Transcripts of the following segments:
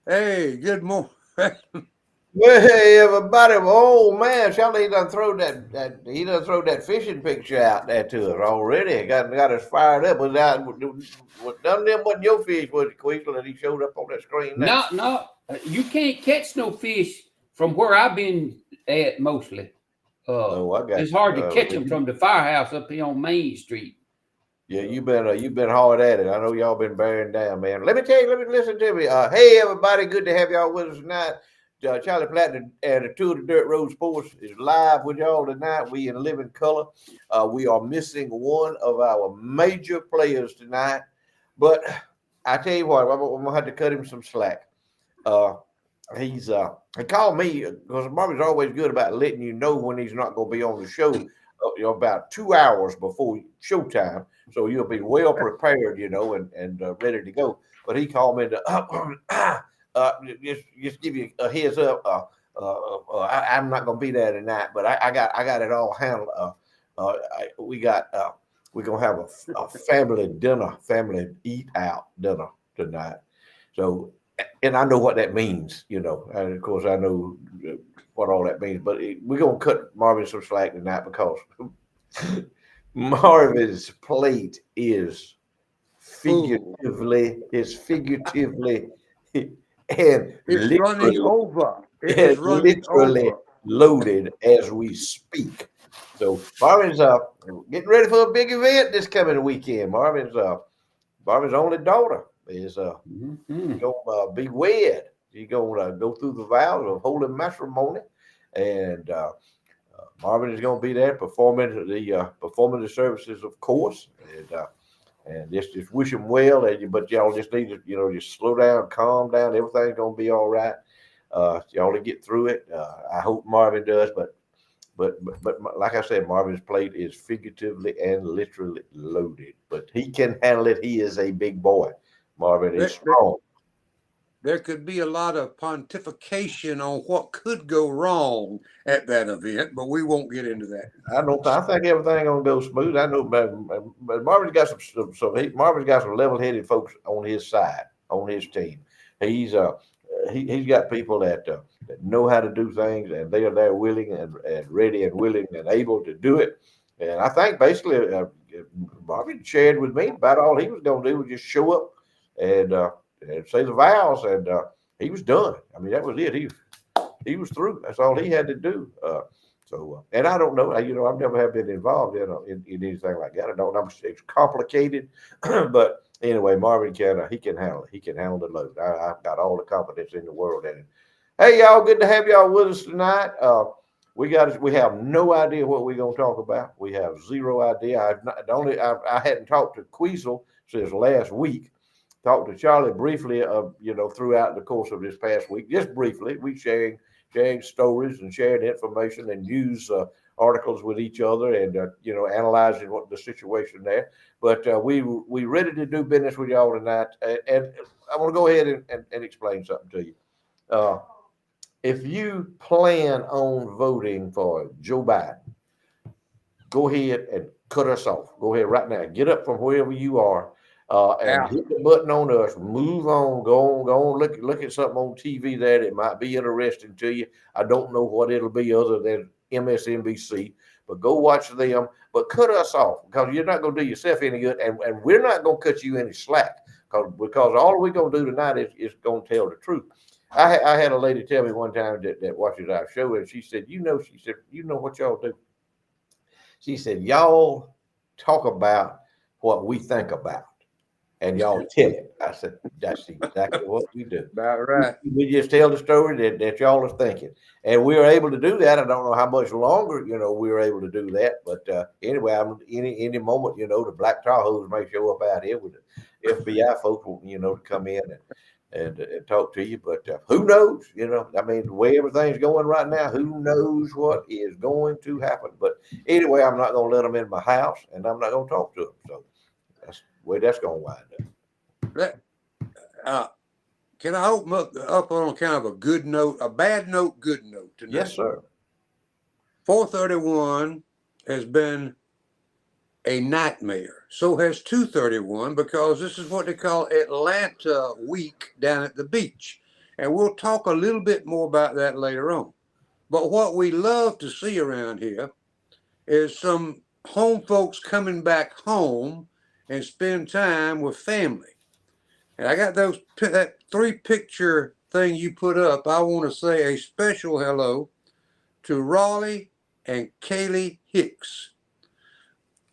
Hey, good morning. Well, hey everybody, oh man, Charlie done throw that fishing picture out there to us already. Got us fired up. Was that none of them wasn't your fish, was it, Queasel, that he showed up on that screen there? No, you can't catch no fish from where I've been at mostly. Oh, I got It's hard to catch well, them from the firehouse up here on Main Street. yeah, you've been hard at it. I know y'all been bearing down, man. Let me listen to me. Hey everybody, good to have y'all with us tonight. Charlie Platt and the Two of the Dirt Road Sports is live with y'all tonight. We in living color. We are missing one of our major players tonight, but I tell you what, I'm gonna have to cut him some slack. He called me because Bobby's always good about letting you know when he's not gonna be on the show. about 2 hours before showtime, so you'll be well prepared, and ready to go. But he called me to just give you a heads up. I'm not gonna be there tonight, but I got it all handled. We're gonna have a family dinner, family eat out dinner tonight. So, and I know what that means, and of course I know what all that means. But we're gonna cut Marvin some slack tonight because Marvin's plate is figuratively, and It's running literally, over. It is running over. loaded as we speak. So Marvin's getting ready for a big event this coming weekend. Marvin's only daughter is gonna be wed. She's gonna go through the vows of holy matrimony, and Marvin is gonna be there performing the services, of course, and just wish him well. But y'all just need to just slow down, calm down. Everything's gonna be all right. Y'all to get through it. I hope Marvin does, but like I said, Marvin's plate is figuratively and literally loaded. But he can handle it. He is a big boy. Marvin is strong. There could be a lot of pontification on what could go wrong at that event, but we won't get into that. I think everything gonna go smooth. I know, but Marvin's got Marvin's got some level-headed folks on his side, on his team. He's got people that know how to do things, and they are there willing and ready and willing and able to do it. And I think basically Marvin shared with me about all he was going to do was just show up and say the vows, and he was done. I mean, that was it. He was through. That's all he had to do. And I don't know. I've never have been involved in anything like that. I don't know. It's complicated, but anyway, Marvin he can handle it. He can handle the load. I've got all the confidence in the world in it. Hey, y'all, good to have y'all with us tonight. We have no idea what we're gonna talk about. We have zero idea. I hadn't talked to Queasel since last week. Talked to Charlie briefly, throughout the course of this past week, just briefly. We sharing stories and sharing information and news articles with each other, and analyzing what the situation there. But we ready to do business with y'all tonight, and I want to go ahead and explain something to you. If you plan on voting for Joe Biden, go ahead and cut us off. Go ahead right now. Get up from wherever you are. And hit the button on us. Move on. Go on. Look at something on TV there that might be interesting to you. I don't know what it'll be other than MSNBC, but go watch them. But cut us off, because you're not going to do yourself any good, and we're not going to cut you any slack, because all we're going to do tonight is going to tell the truth. I had a lady tell me one time that watches our show, and she said, you know what y'all do? She said, y'all talk about what we think about, and y'all tell it. I said, that's exactly what we do. About right. We just tell the story that y'all are thinking. And we are able to do that. I don't know how much longer, we were able to do that. But anyway, any moment, the Black Tahoes may show up out here with the FBI folks, to come in and talk to you. But who knows? I mean, the way everything's going right now, who knows what is going to happen. But anyway, I'm not going to let them in my house, and I'm not going to talk to them. So that's the way that's going to wind up. Can I open up on kind of a good note, a bad note, good note tonight? Yes, sir. 431 has been a nightmare. So has 231, because this is what they call Atlanta week down at the beach. And we'll talk a little bit more about that later on. But what we love to see around here is some home folks coming back home and spend time with family. And I got that 3-picture thing you put up. I want to say a special hello to Raleigh and Kaylee Hicks.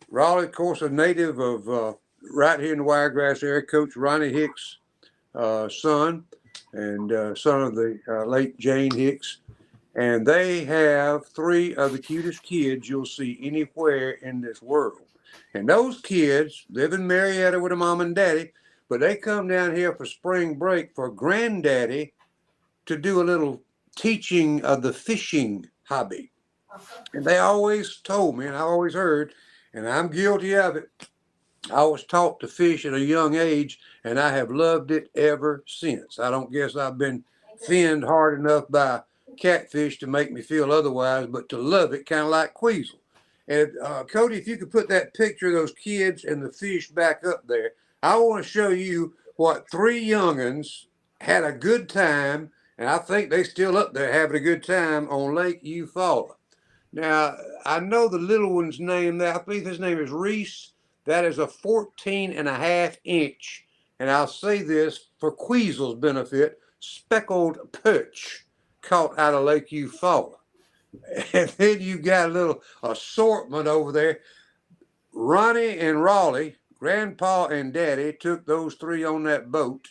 Raleigh, of course, a native of right here in the Wiregrass area, Coach Ronnie Hicks' son, and son of the late Jane Hicks. And they have 3 of the cutest kids you'll see anywhere in this world. And those kids live in Marietta with a mom and daddy, but they come down here for spring break for granddaddy to do a little teaching of the fishing hobby. And they always told me, and I always heard, and I'm guilty of it. I was taught to fish at a young age, and I have loved it ever since. I don't guess I've been finned hard enough by catfish to make me feel otherwise, but to love it, kind of like Queasel. And Cody, if you could put that picture of those kids and the fish back up there, I want to show you what three young'uns had a good time, and I think they still up there having a good time on Lake Eufaula. Now, I know the little one's name there. I believe his name is Reese. That is a 14.5 inch, and I'll say this for Queasel's benefit, speckled perch caught out of Lake Eufaula. And then you got a little assortment over there. Ronnie and Raleigh, Grandpa and Daddy, took those three on that boat,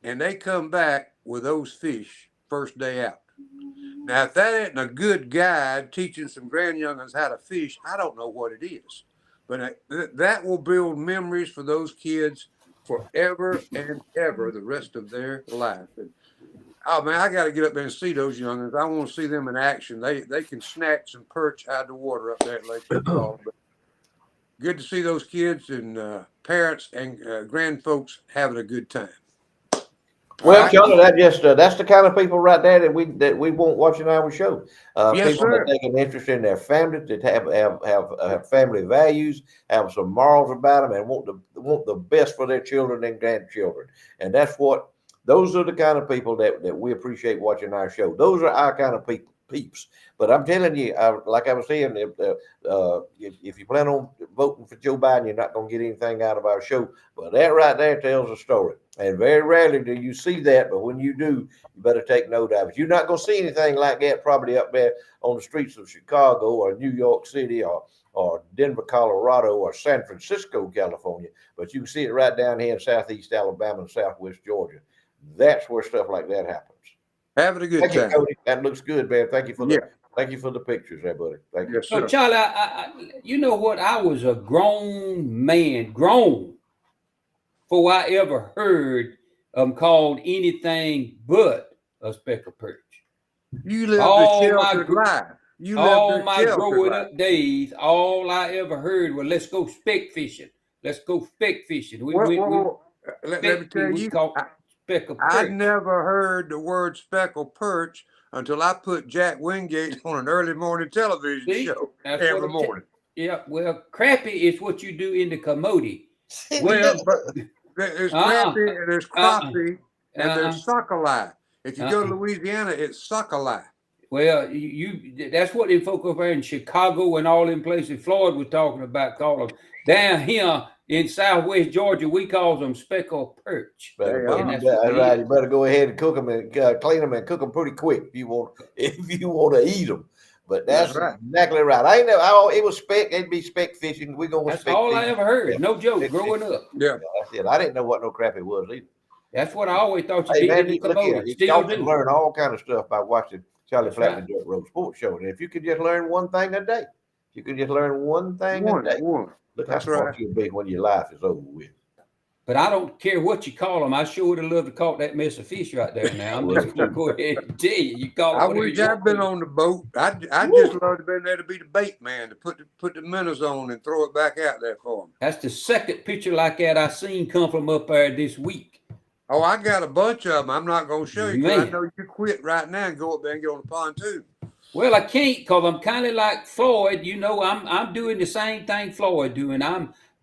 and they come back with those fish first day out. Now, if that ain't a good guide teaching some grandyoungins how to fish, I don't know what it is. But that will build memories for those kids forever and ever the rest of their life. And, oh man, I got to get up there and see those youngins. I want to see them in action. They can snatch some perch out of the water up there at Lake Eufaula. But good to see those kids and parents and grandfolks having a good time. Well, Charlie, that's the kind of people right there that we want watching our show. Yes, people sir. that take an interest in their family, that have family values, have some morals about them, and want the best for their children and grandchildren. And those are the kind of people that we appreciate watching our show. Those are our kind of peeps. But I'm telling you, like I was saying, if you plan on voting for Joe Biden, you're not going to get anything out of our show. But that right there tells a story. And very rarely do you see that, but when you do, you better take note of it. You're not going to see anything like that probably up there on the streets of Chicago or New York City or Denver, Colorado, or San Francisco, California. But you can see it right down here in Southeast Alabama and Southwest Georgia. That's where stuff like that happens. Having a good time. Cody. That looks good, man. Thank you for the pictures there, buddy. Thank you. Yes, sir. So, Charlie, you know what? I was a grown man, before I ever heard called anything but a speckled perch. You lived a sheltered life. All my growing up days, all I ever heard was, let's go speck fishing. Let's go speck fishing. Let me tell you, I never heard the word speckled perch until I put Jack Wingate on an early morning television show every morning. Yeah, well, crappie is what you do in the commodity. Well, but there's crappie and there's crappie and there's succolie. If you go to Louisiana, it's succolie. Well, that's what them folk over there in Chicago and all them places Floyd was talking about, call them. Down here in Southwest Georgia, we call them speckled perch. Right. You better go ahead and cook them and clean them and cook them pretty quick if you want to eat them. But that's right. Exactly right. It was speck. It'd be speck fishing. That's all I ever heard. Yeah. No joke. Growing up. Yeah. That's it. I didn't know what no crappie was either. That's what I always thought you did. You can learn all kind of stuff by watching Charlie Platt and Dirt Road Sports Show. And if you could just learn one thing a day, a day. Look how smart you'll be when your life is over with. But I don't care what you call them. I sure would have loved to caught that mess of fish right there now. I'm just going to go ahead and tell you. You call I wish I'd been on the boat. I just love to have been there to be the bait man, to put the minnows on and throw it back out there for them. That's the second picture like that I seen come from up there this week. Oh, I got a bunch of them. I'm not going to show you. I know you quit right now and go up there and get on the pontoon. Well, I can't because I'm kind of like Floyd. You know, I'm doing the same thing Floyd doing.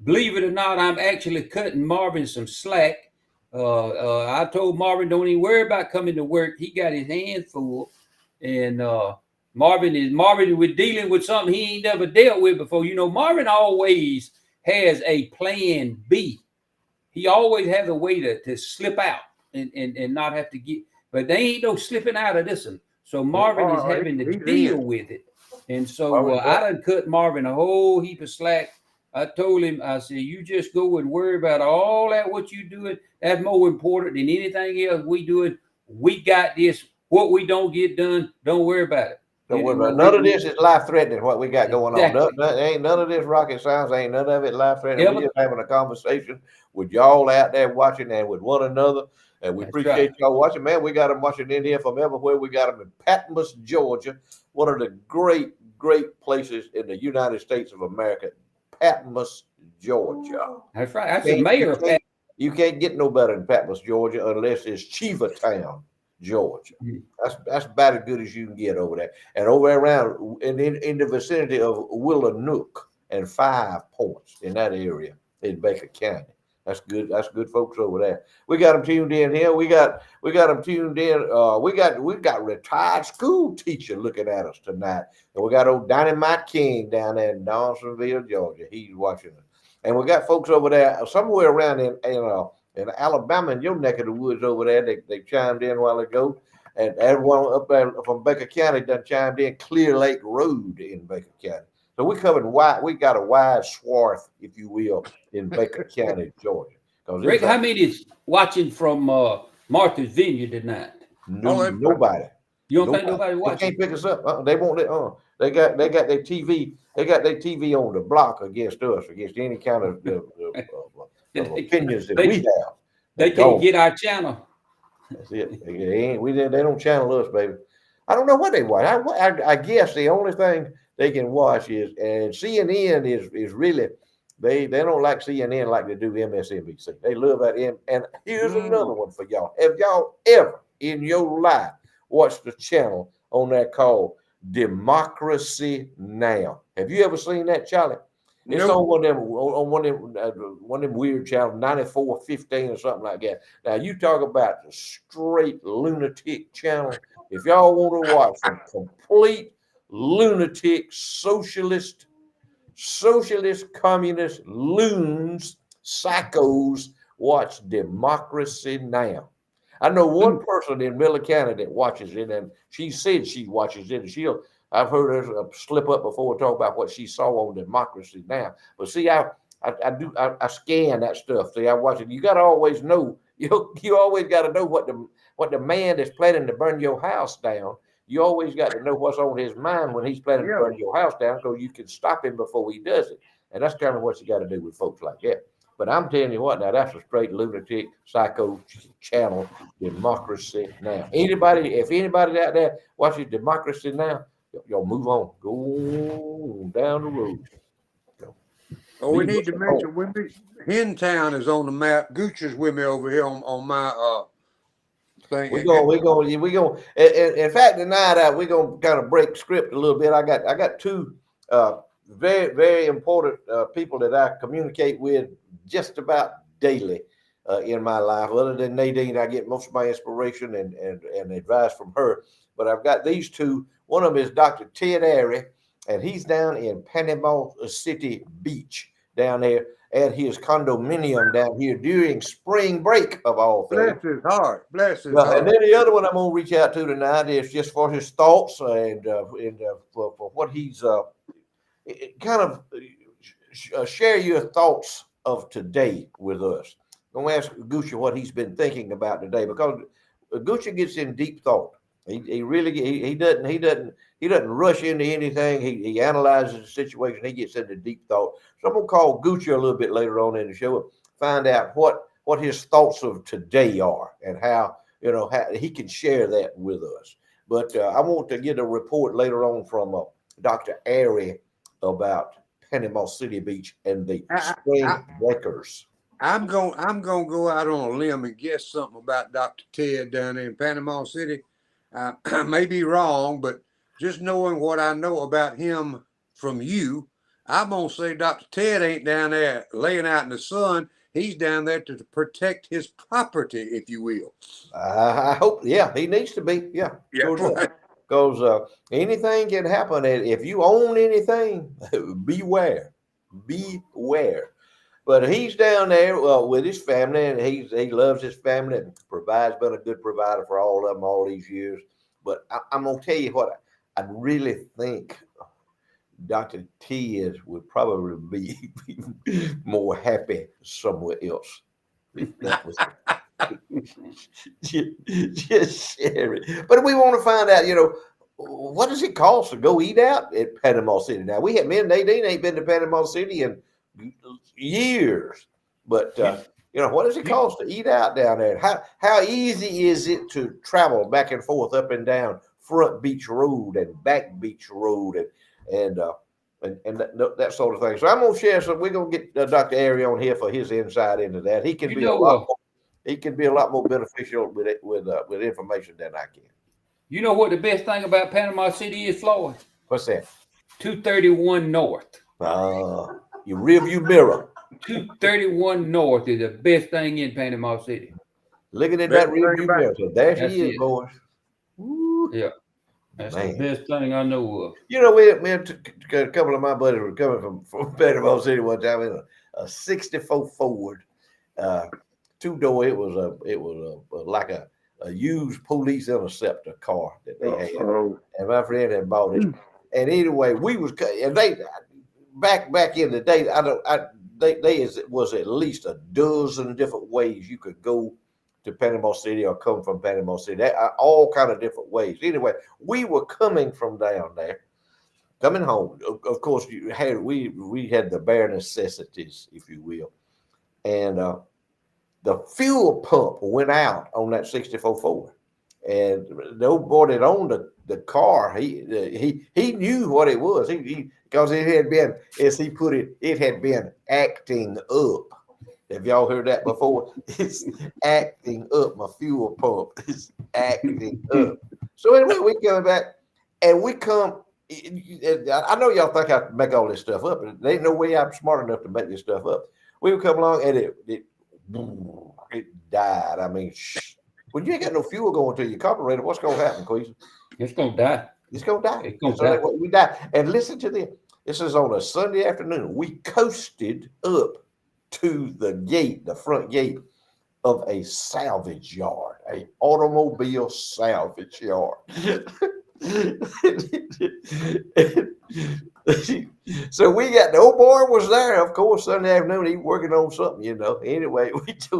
Believe it or not, I'm actually cutting Marvin some slack. I told Marvin, don't even worry about coming to work. He got his hands full. And Marvin was dealing with something he ain't never dealt with before. You know, Marvin always has a plan B. He always has a way to slip out and not have to get. But they ain't no slipping out of this one. So Marvin is having to deal with it. And so I done cut Marvin a whole heap of slack. I told him, I said, you just go and worry about all that, what you doing. That's more important than anything else we doing. We got this. What we don't get done, don't worry about it. Don't worry about it. None of this is life-threatening, what we got going on. Ain't none of this rocket science. Ain't none of it life-threatening. We're just having a conversation with y'all out there watching and with one another. And we appreciate y'all watching. Man, we got them watching in here from everywhere. We got them in Patmos, Georgia, one of the great great places in the United States of America, Patmos, Georgia. That's right. That's the mayor of Pat. You can't get no better than Patmos, Georgia, unless it's Cheever Town, Georgia. That's about as good as you can get over there. And over around in the vicinity of Willanook and 5 Points in that area in Baker County. That's good. That's good folks over there. We got them tuned in here. We got them tuned in. We got retired school teacher looking at us tonight. And we got old Dynamite King down there in Dawsonville, Georgia. He's watching us. And we got folks over there somewhere around in Alabama, in your neck of the woods over there. They chimed in a while ago. And everyone up there from Baker County done chimed in, Clear Lake Road in Baker County. So we covered wide. We got a wide swath, if you will, in Baker County, Georgia. Rick, how many is watching from Martha's Vineyard tonight? Nobody. You don't think nobody watching? They can't pick us up. They won't. They got their TV. They got their TV on the block against us, against any kind of opinions that we have. They can't get our channel. That's it. They don't channel us, baby. I don't know what they watch. I guess the only thing they can watch is, and CNN is really, they don't like CNN like they do MSNBC. They love that. And here's another one for y'all. Have y'all ever in your life watched the channel on that called Democracy Now? Have you ever seen that, Charlie? It's on one of them weird channels, 9415 or something like that. Now you talk about the straight lunatic channel. If y'all want to watch some complete lunatic socialist, communist loons, psychos, watch Democracy Now. I know one person in Miller County that watches it, and she said she watches it. And I've heard her slip up before and talk about what she saw on Democracy Now. But see, I scan that stuff. See, I watch it. You got to always know. You always got to know what the man that's planning to burn your house down. You always got to know what's on his mind when he's planning to burn your house down, so you can stop him before he does it. And that's kind of what you got to do with folks like that. But I'm telling you what, now that's a straight lunatic psycho channel, Democracy Now. If anybody out there watches Democracy Now, y'all move on. Go down the road. Oh, we need to mention Hentown is on the map. Gooch is with me over here on my thing. We're going. In fact, tonight we're gonna kind of break script a little bit. I got two very, very important people that I communicate with just about daily in my life. Other than Nadine, I get most of my inspiration and advice from her. But I've got these two. One of them is Dr. Ted Airy, and he's down in Panama City Beach down there at his condominium down here during spring break of all things. Bless his heart. Bless his heart. And then the other one I'm going to reach out to tonight is just for his thoughts and for what he's kind of share your thoughts of today with us. I'm going to ask Gucci what he's been thinking about today, because Gucci gets in deep thought. He really doesn't rush into anything. He analyzes the situation. He gets into deep thought. So I'm gonna call Gucci a little bit later on in the show and find out what his thoughts of today are and how he can share that with us. But I want to get a report later on from Dr. Airy about Panama City Beach and the spring breakers. I'm gonna go out on a limb and guess something about Dr. Ted down there in Panama City. I may be wrong, but just knowing what I know about him from you, I'm going to say Dr. Ted ain't down there laying out in the sun. He's down there to protect his property, if you will. I hope, he needs to be. Yeah. Because anything can happen. If you own anything, beware. But he's down there with his family, and he loves his family and been a good provider for all of them all these years. But I'm going to tell you what, I really think Dr. Ted would probably be more happy somewhere else. Just share it. But we want to find out, what does it cost to go eat out at Panama City? Now, me and Nadine ain't been to Panama City in years, but what does it cost to eat out down there? How easy is it to travel back and forth up and down Front Beach Road and Back Beach Road and that sort of thing. So I'm gonna share some. We're gonna get Dr. Airy on here for his insight into that. He can be a lot more. He can be a lot more beneficial with it with information than I can. You know what the best thing about Panama City is, Floyd? What's that? 231 North. Your rearview mirror. 231 North is the best thing in Panama City. Looking at that rearview mirror. So there she is, boys. Woo. Yeah. That's the best thing I know of. You know, a couple of my buddies were coming from Panama City one time in a 64 Ford, 2-door. It was like a used police interceptor car that they had, and my friend had bought it. And anyway, we was and they back in the day. They was at least a dozen different ways you could go to Panama City or come from Panama City, all kind of different ways. Anyway, we were coming from down there, coming home. Of course, we had the bare necessities, if you will, and the fuel pump went out on that 64 Ford, and the old boy that owned the car, he knew what it was. Because it had been, as he put it, it had been acting up. Have y'all heard that before? It's acting up. My fuel pump is acting up. So anyway, we come back and we come. I know y'all think I make all this stuff up, but there ain't no way I'm smart enough to make this stuff up. We would come along and it died. I mean, when you ain't got no fuel going to your carburetor, what's going to happen, Queasy? It's going to die. It's going to die. It's going to die. We die. And listen to this. This is on a Sunday afternoon. We coasted up to the gate, the front gate of a salvage yard, a automobile salvage yard. So we got the old boy was there, of course, Sunday afternoon. He working on something, you know. Anyway, he said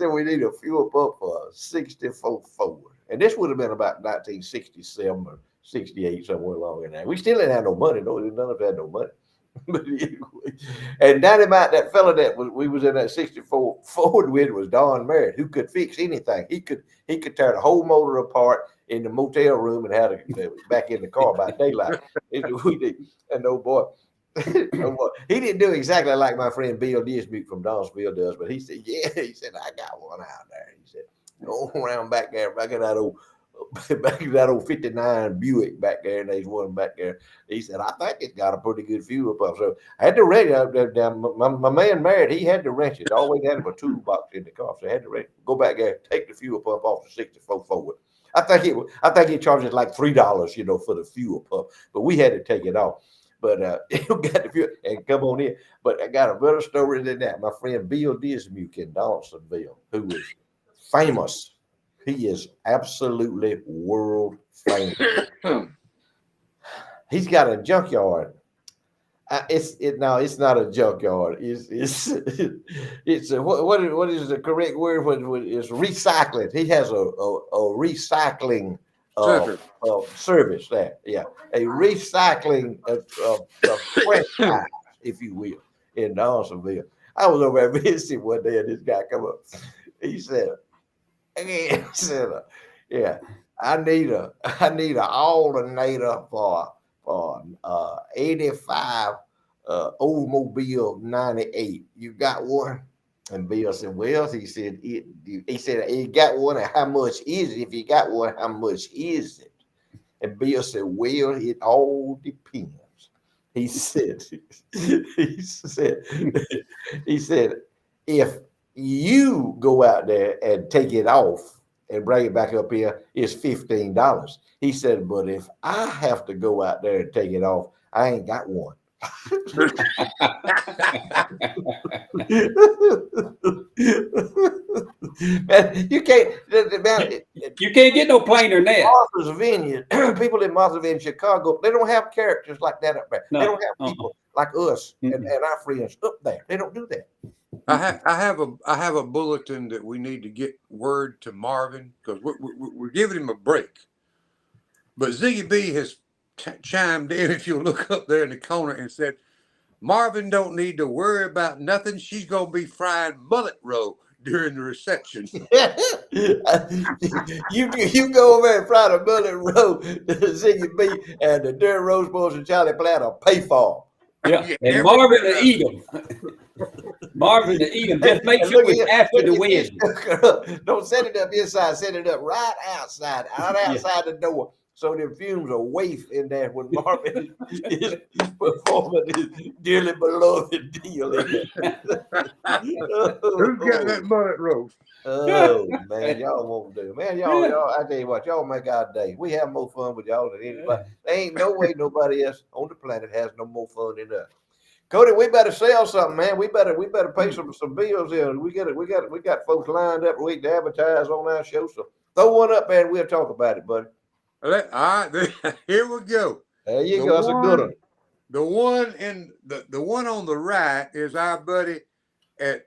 we need a fuel pump for a 64 Ford, and this would have been about 1967 or 68, somewhere along in there. We still didn't have no money, though. None of us had no money. But anyway, and dynamite, that fella we was in that 64 Ford with was Don Merritt, who could fix anything. He could tear the whole motor apart in the motel room and have it back in the car by daylight. And oh boy, he didn't do exactly like my friend Bill Dismuke from Dawsonville does, but he said, yeah, he said, I got one out there. He said, go around back there, back in that old 59 Buick back there, and there's one back there. He said, I think it's got a pretty good fuel pump. So I had to wrench it. My man Merritt, he had to wrench it. Always had a toolbox in the car. So I had to wrench it. Go back there, take the fuel pump off the 64 Ford. I think he charges like $3, you know, for the fuel pump. But we had to take it off. But you got the fuel and come on in. But I got a better story than that. My friend Bill Dismuke in Dawsonville, who is famous. He is absolutely world famous. He's got a junkyard. It's not a junkyard. It's what is the correct word? It's recycling. He has a recycling service there. Yeah, a recycling franchise, if you will, in Dawsonville. I was over there visiting one day, and this guy come up. He said, yeah, I need an alternator for 85 Oldsmobile 98. You got one? And Bill said, well, he said he got one, and how much is it? If you got one, how much is it? And Bill said, well, it all depends. He said, if you go out there and take it off and bring it back up here, it's $15. He said, but if I have to go out there and take it off, I ain't got one. Man, you can't get no plainer than that. Martha's Vineyard, people in Martha's Vineyard, Chicago, they don't have characters like that up there. No, they don't have people like us and our friends up there. They don't do that. I have a bulletin that we need to get word to Marvin, because we're giving him a break. But Ziggy B has chimed in, if you look up there in the corner, and said, Marvin don't need to worry about nothing. She's going to be frying mullet roll. during the reception. you go over and fry the bullet roll, Ziggy B and the Dirt Rose Boys and Charlie Platt will pay for Yeah, Yeah, and every Marvin bit to of eat them. Marvin to eat them. Just make and sure look it's at after the this wedding. don't set it up inside, set it up right outside the door. So the fumes are waif in there when Marvin is performing his dearly beloved deal in there. Who's got that mullet roast? Oh man, y'all won't do. Man, y'all. I tell you what, y'all make our day. We have more fun with y'all than anybody. There ain't no way nobody else on the planet has no more fun than us. Cody, we better sell something, man. We better pay some bills here. We got folks lined up we to advertise on our show. So throw one up, man. We'll talk about it, buddy. All right, here we go. There you The go. That's a good one. The one in the one on the right is our buddy at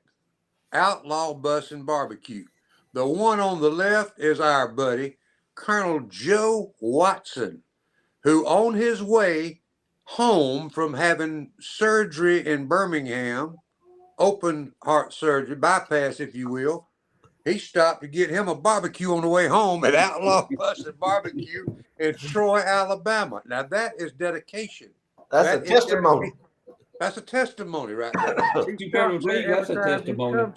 Outlaw Bus and Barbecue. The one on the left is our buddy Colonel Joe Watson, who on his way home from having surgery in Birmingham, open heart surgery, bypass if you will, he stopped to get him a barbecue on the way home at Outlaw Bus and Barbecue in Troy, Alabama. Now that is dedication. That's That a is testimony. dedication. That's a testimony right there. He You better stops there believe that's every a time he testimony.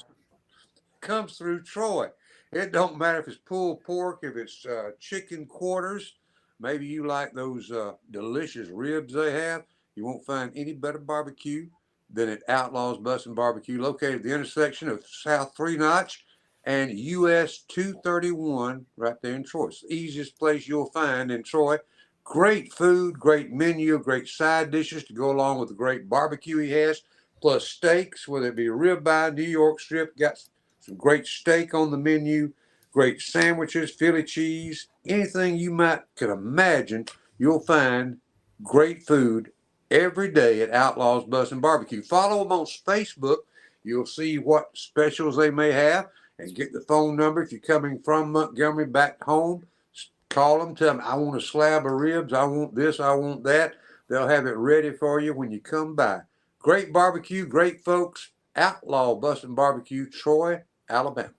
comes through Troy. It don't matter if it's pulled pork, if it's chicken quarters. Maybe you like those delicious ribs they have. You won't find any better barbecue than at Outlaws Bus and Barbecue, located at the intersection of South 3 Notch and US 231 right there in Troy. It's the easiest place you'll find in Troy. Great food, great menu, great side dishes to go along with the great barbecue he has, plus steaks, whether it be ribeye, New York strip, got some great steak on the menu, great sandwiches, Philly cheese, anything you might could imagine, you'll find great food every day at Outlaws Bus and Barbecue. Follow them on Facebook. You'll see what specials they may have and get the phone number if you're coming from Montgomery back home. Call them, tell them, I want a slab of ribs, I want this, I want that. They'll have it ready for you when you come by. Great barbecue, great folks. Outlaw Bus and Barbecue, Troy, Alabama.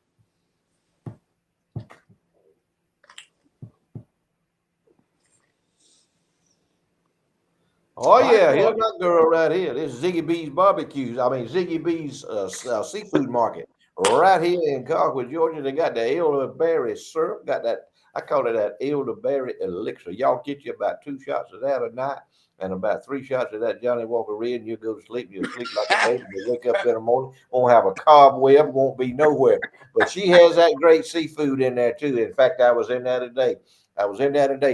Oh yeah, here's my girl right here. This is Ziggy B's barbecues. I mean Ziggy B's seafood market right here in Colquitt, Georgia. They got the elderberry syrup. Got that. I call it that elderberry elixir. Y'all get you about 2 shots of that a night and about 3 shots of that Johnny Walker Red, and you go to sleep. You'll sleep like a baby. You wake up in the morning, won't have a cobweb, won't be nowhere. But she has that great seafood in there too. In fact, I was in there today.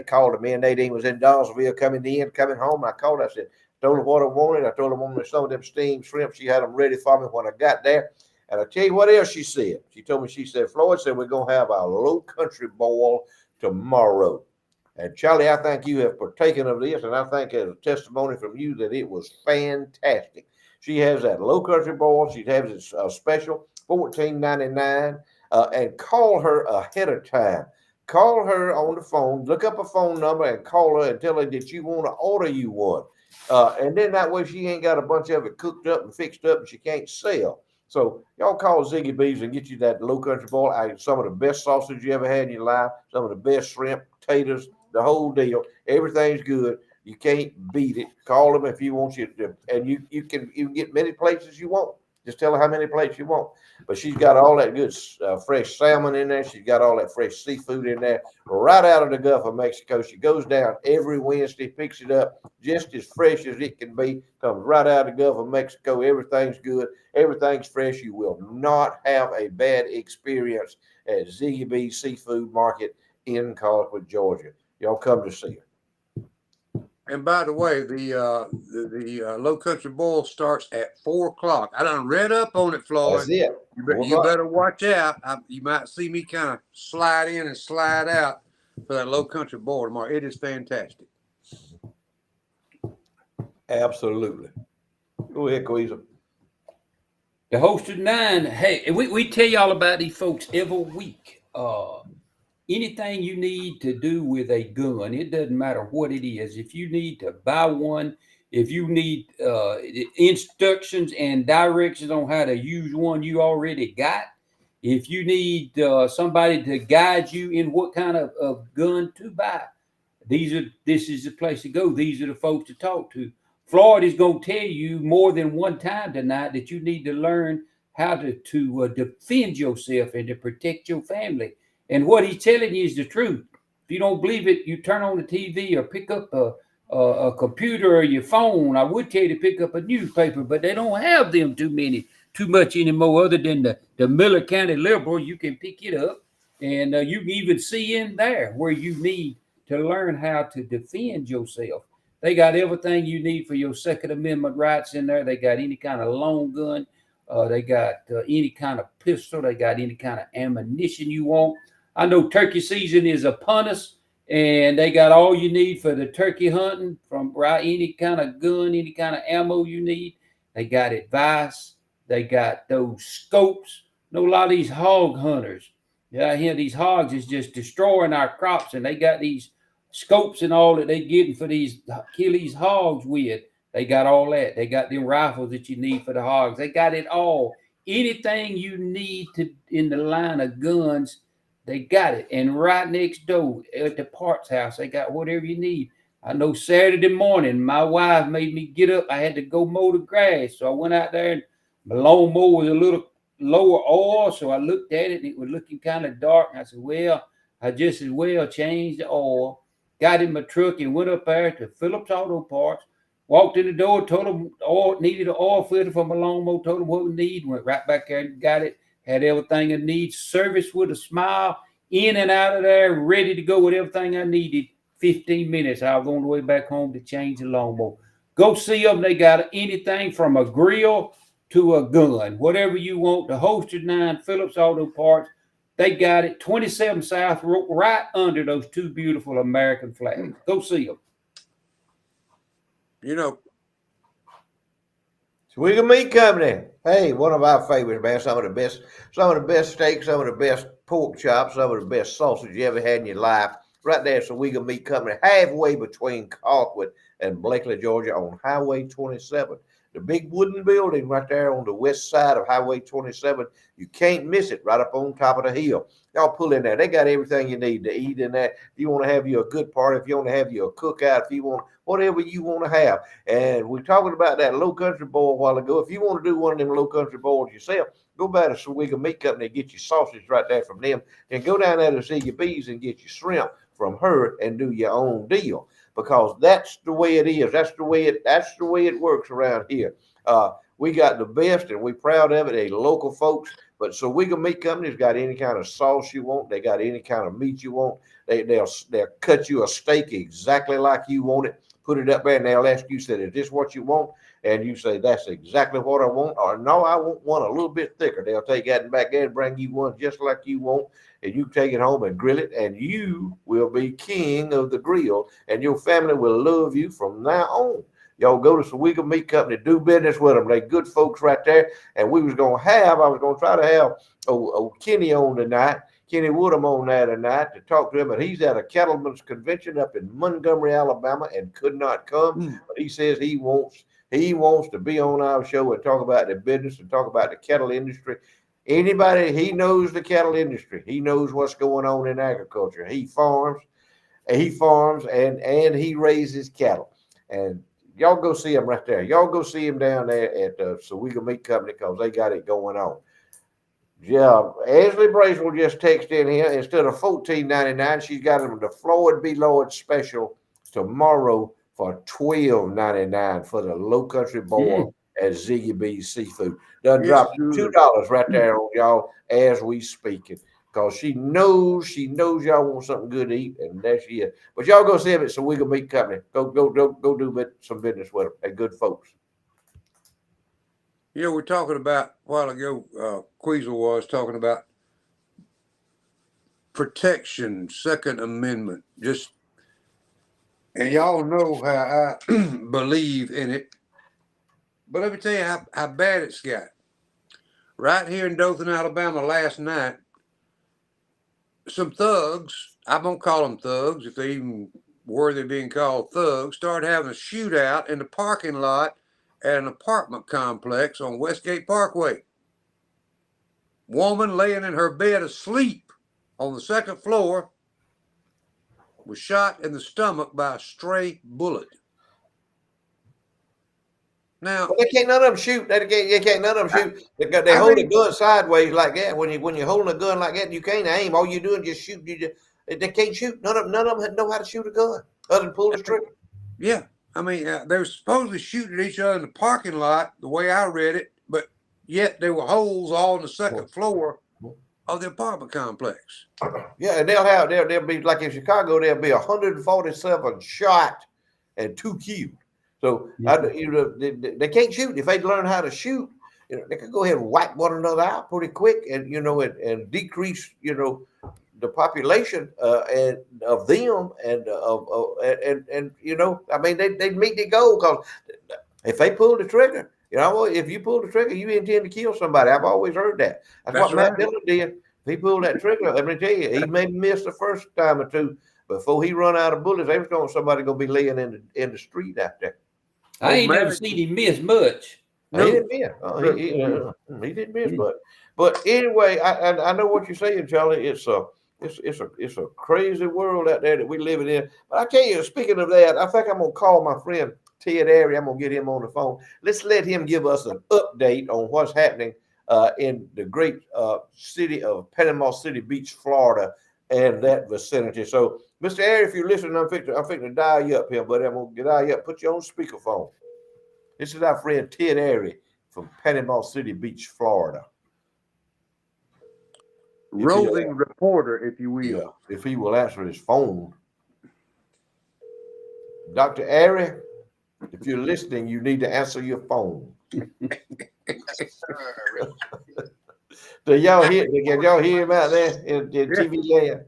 Called her. Me and Nadine was in Dawsonville coming home. I called her. I said, told her what I wanted. I told her I wanted some of them steamed shrimp. She had them ready for me when I got there. And I tell you what else she said. She said, Floyd said, we're going to have our low country boil tomorrow. And Charlie, I think you have partaken of this, and I think as a testimony from you that it was fantastic. She has that low country boil. She has it special, $14.99, and call her ahead of time. Call her on the phone, look up a phone number and call her and tell her that you want to order you one. And then that way she ain't got a bunch of it cooked up and fixed up and she can't sell. So y'all call Ziggy B's and get you that low country boil. Some of the best sausage you ever had in your life, some of the best shrimp, potatoes, the whole deal. Everything's good. You can't beat it. Call them if you want you to, and you can get many places you want. Just tell her how many plates you want. But she's got all that good fresh salmon in there. She's got all that fresh seafood in there right out of the Gulf of Mexico. She goes down every Wednesday, picks it up just as fresh as it can be. Comes right out of the Gulf of Mexico. Everything's good. Everything's fresh. You will not have a bad experience at Ziggy B's Seafood Market in Colquitt, Georgia. Y'all come to see her. And by the way, the Low Country Boil starts at 4 o'clock. I done read up on it, Floyd. That's it. You better watch out. You might see me kind of slide in and slide out for that Low Country Boil tomorrow. It is fantastic. Absolutely. Go ahead, Queezer. The Hosted Nine. Hey, we tell y'all about these folks every week. Anything you need to do with a gun, it doesn't matter what it is. If you need to buy one, if you need instructions and directions on how to use one you already got, If you need somebody to guide you in what kind of gun to buy, this is the place to go. These are the folks to talk to. Floyd is going to tell you more than one time tonight that you need to learn how to defend yourself and to protect your family. And what he's telling you is the truth. If you don't believe it, you turn on the TV or pick up a computer or your phone. I would tell you to pick up a newspaper, but they don't have them too much anymore, other than the Miller County Liberal. You can pick it up, and you can even see in there where you need to learn how to defend yourself. They got everything you need for your Second Amendment rights in there. They got any kind of long gun. They got any kind of pistol. They got any kind of ammunition you want. I know turkey season is upon us, and they got all you need for the turkey hunting, from any kind of gun, any kind of ammo you need. They got advice. They got those scopes. You know, a lot of these hog hunters, yeah, I hear these hogs is just destroying our crops, and they got these scopes and all that they getting for these kill these hogs with. They got all that. They got them rifles that you need for the hogs. They got it all. Anything you need to in the line of guns, they got it. And right next door at the parts house, they got whatever you need. I know Saturday morning, my wife made me get up. I had to go mow the grass. So I went out there, and my lawnmower was a little lower oil. So I looked at it, and it was looking kind of dark. And I said, well, I just as well changed the oil. Got in my truck and went up there to Phillips Auto Parts. Walked in the door, told them oil, needed an oil filter for my lawnmower, told them what we need, went right back there and got it, had everything I need, service with a smile, in and out of there, ready to go with everything I needed. 15 minutes, I was on the way back home to change the lawnmower. Go see them. They got anything from a grill to a gun, whatever you want. The Holster 9, Phillips Auto Parts, they got it. 27 South, right under those two beautiful American flags. Go see them. You know, Swiggle Meat Company. Hey, one of our favorites, man. Some of the best steaks, some of the best pork chops, some of the best sausage you ever had in your life. Right there at Swiggle Meat Company, halfway between Colquitt and Blakely, Georgia, on Highway 27. The big wooden building right there on the west side of Highway 27. You can't miss it, right up on top of the hill. Y'all pull in there. They got everything you need to eat in there. If you want to have you a good party, if you want to have you a cookout, if you want whatever you want to have. And we're talking about that Low Country Boil a while ago. If you want to do one of them Low Country Boils yourself, go by to Swiggle Meat Company and get your sausage right there from them. And go down there to Ziggy B's and get your shrimp from her and do your own deal. Because that's the way it is. That's the way it works around here. We got the best, and we're proud of it. They local folks. But Swiggle Meat Company's got any kind of sauce you want. They got any kind of meat you want. They'll cut you a steak exactly like you want it. Put it up there, and they'll ask you, said, is this what you want? And you say, that's exactly what I want. Or no, I want one a little bit thicker. They'll take that back there and bring you one just like you want. And you take it home and grill it, and you will be king of the grill, and your family will love you from now on. Y'all go to Swiggle Meat Company, do business with them. They good folks right there. And I was going to try to have Kenny on tonight, Kenny Woodham on there tonight to talk to him. But he's at a cattleman's convention up in Montgomery, Alabama, and could not come. But he says he wants to be on our show and talk about the business and talk about the cattle industry. Anybody, he knows the cattle industry. He knows what's going on in agriculture. He farms and he raises cattle. And y'all go see him right there. Y'all go see him down there at the Swiggle Meat Company because they got it going on. Yeah, Ashley Bracewell just texted in here. Instead of $14.99, she's got them the Floyd B. Lloyd special tomorrow for $12.99 for the Low Country Boil at Ziggy B's Seafood. Done dropped $2 right there on y'all as we speaking. Because she knows y'all want something good to eat, and there she is. But y'all go see them at Swiggle Meat Company. Go do some business with them. They're good folks. You know, we're talking about a while ago, Queasel was talking about protection, Second Amendment. And y'all know how I believe in it. But let me tell you how bad it's got. Right here in Dothan, Alabama, last night, some thugs, I won't call them thugs if they even worthy of being called thugs, started having a shootout in the parking lot at an apartment complex on Westgate Parkway. woman laying in her bed asleep on the second floor was shot in the stomach by a stray bullet. Now, Well, they can't none of them shoot. They can't none of them shoot. They hold a gun sideways like that. When you're holding a gun like that, you can't aim. All you're doing is just shoot. They can't shoot. None of them know how to shoot a gun other than pull the trigger. yeah, I mean, they were supposedly shooting at each other in the parking lot, the way I read it, but yet there were holes all on the second floor of the apartment complex. Yeah, and they'll be like in Chicago. There'll be 147 shot and 2 killed. So they can't shoot. If they learn how to shoot, they could go ahead and wipe one another out pretty quick, and and decrease the population and of them and I mean they meet the goal, because if they pull the trigger, if you pull the trigger, you intend to kill somebody. I've always heard that. That's what Matt Miller did. If he pulled that trigger, let me tell you, he maybe missed the first time or two. Before he run out of bullets, somebody gonna be laying in the street out there. I ain't never seen him miss much. No. He didn't miss. He didn't miss much. But anyway, I know what you're saying, Charlie. It's a crazy world out there that we living in. But I tell you, speaking of that, I think I'm gonna call my friend Ted Airy. I'm gonna get him on the phone. Let's let him give us an update on what's happening in the great city of Panama City Beach, Florida, and that vicinity. So, Mr. Airy, if you're listening, I'm fixing to dial you up here, buddy. I'm gonna dial you up, put you on speakerphone. This is our friend Ted Airy from Panama City Beach, Florida. Roving reporter, if you will. Yeah, if he will answer his phone. Dr. Airy, if you're listening, you need to answer your phone. Do y'all hear? Can y'all hear him out there in TV land?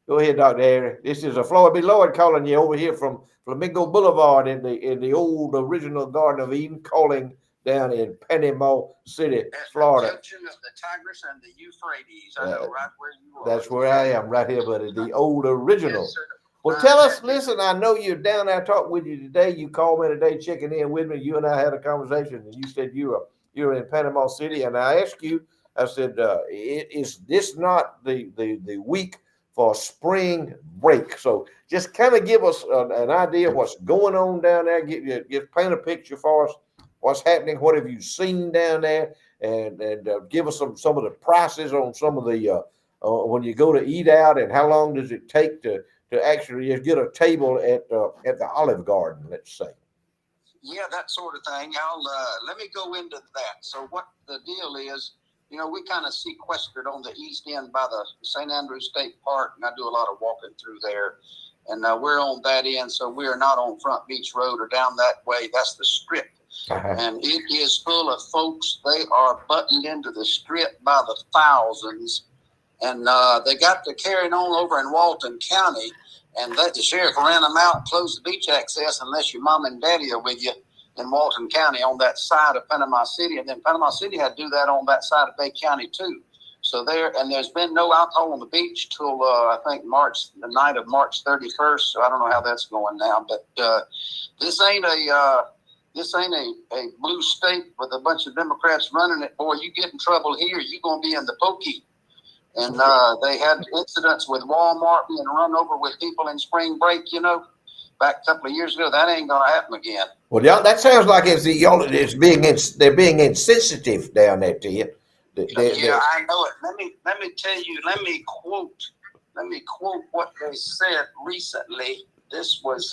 Go ahead, Dr. Airy. This is a Floyd B. Lloyd calling you over here from Flamingo Boulevard in the old original Garden of Eden, calling down in Panama City, Florida. At the junction of the Tigris and the Euphrates. I know right where you are. That's where I am, right here, buddy. The old original. Yes, sir. Well, tell us, listen, I know you're down there talking with you today. You called me today, checking in with me. You and I had a conversation, and you said you're in Panama City. And I asked you, I said, is this not the week for spring break? So just kind of give us an idea of what's going on down there. Give paint a picture for us. What's happening? What have you seen down there? And give us some of the prices on some of the when you go to eat out, and how long does it take to actually just get a table at the Olive Garden, let's say. Yeah, that sort of thing. Let me go into that. So what the deal is, we kind of sequestered on the east end by the St. Andrews State Park, and I do a lot of walking through there. And we're on that end, so we are not on Front Beach Road or down that way. That's the Strip. And it is full of folks. They are buttoned into the Strip by the thousands. And they got to carrying on over in Walton County, and the sheriff ran them out and closed the beach access unless your mom and daddy are with you in Walton County on that side of Panama City. And then Panama City had to do that on that side of Bay County too. So there's been no alcohol on the beach till I think the night of March 31st. So I don't know how that's going now, but this ain't a blue state with a bunch of Democrats running it. Boy, you get in trouble here, you're gonna be in the pokey. And they had incidents with Walmart being run over with people in spring break, back a couple of years ago. That ain't going to happen again. Well, y'all, that sounds like they're being insensitive down there to you. Yeah, I know it. Let me tell you. Let me quote what they said recently. This was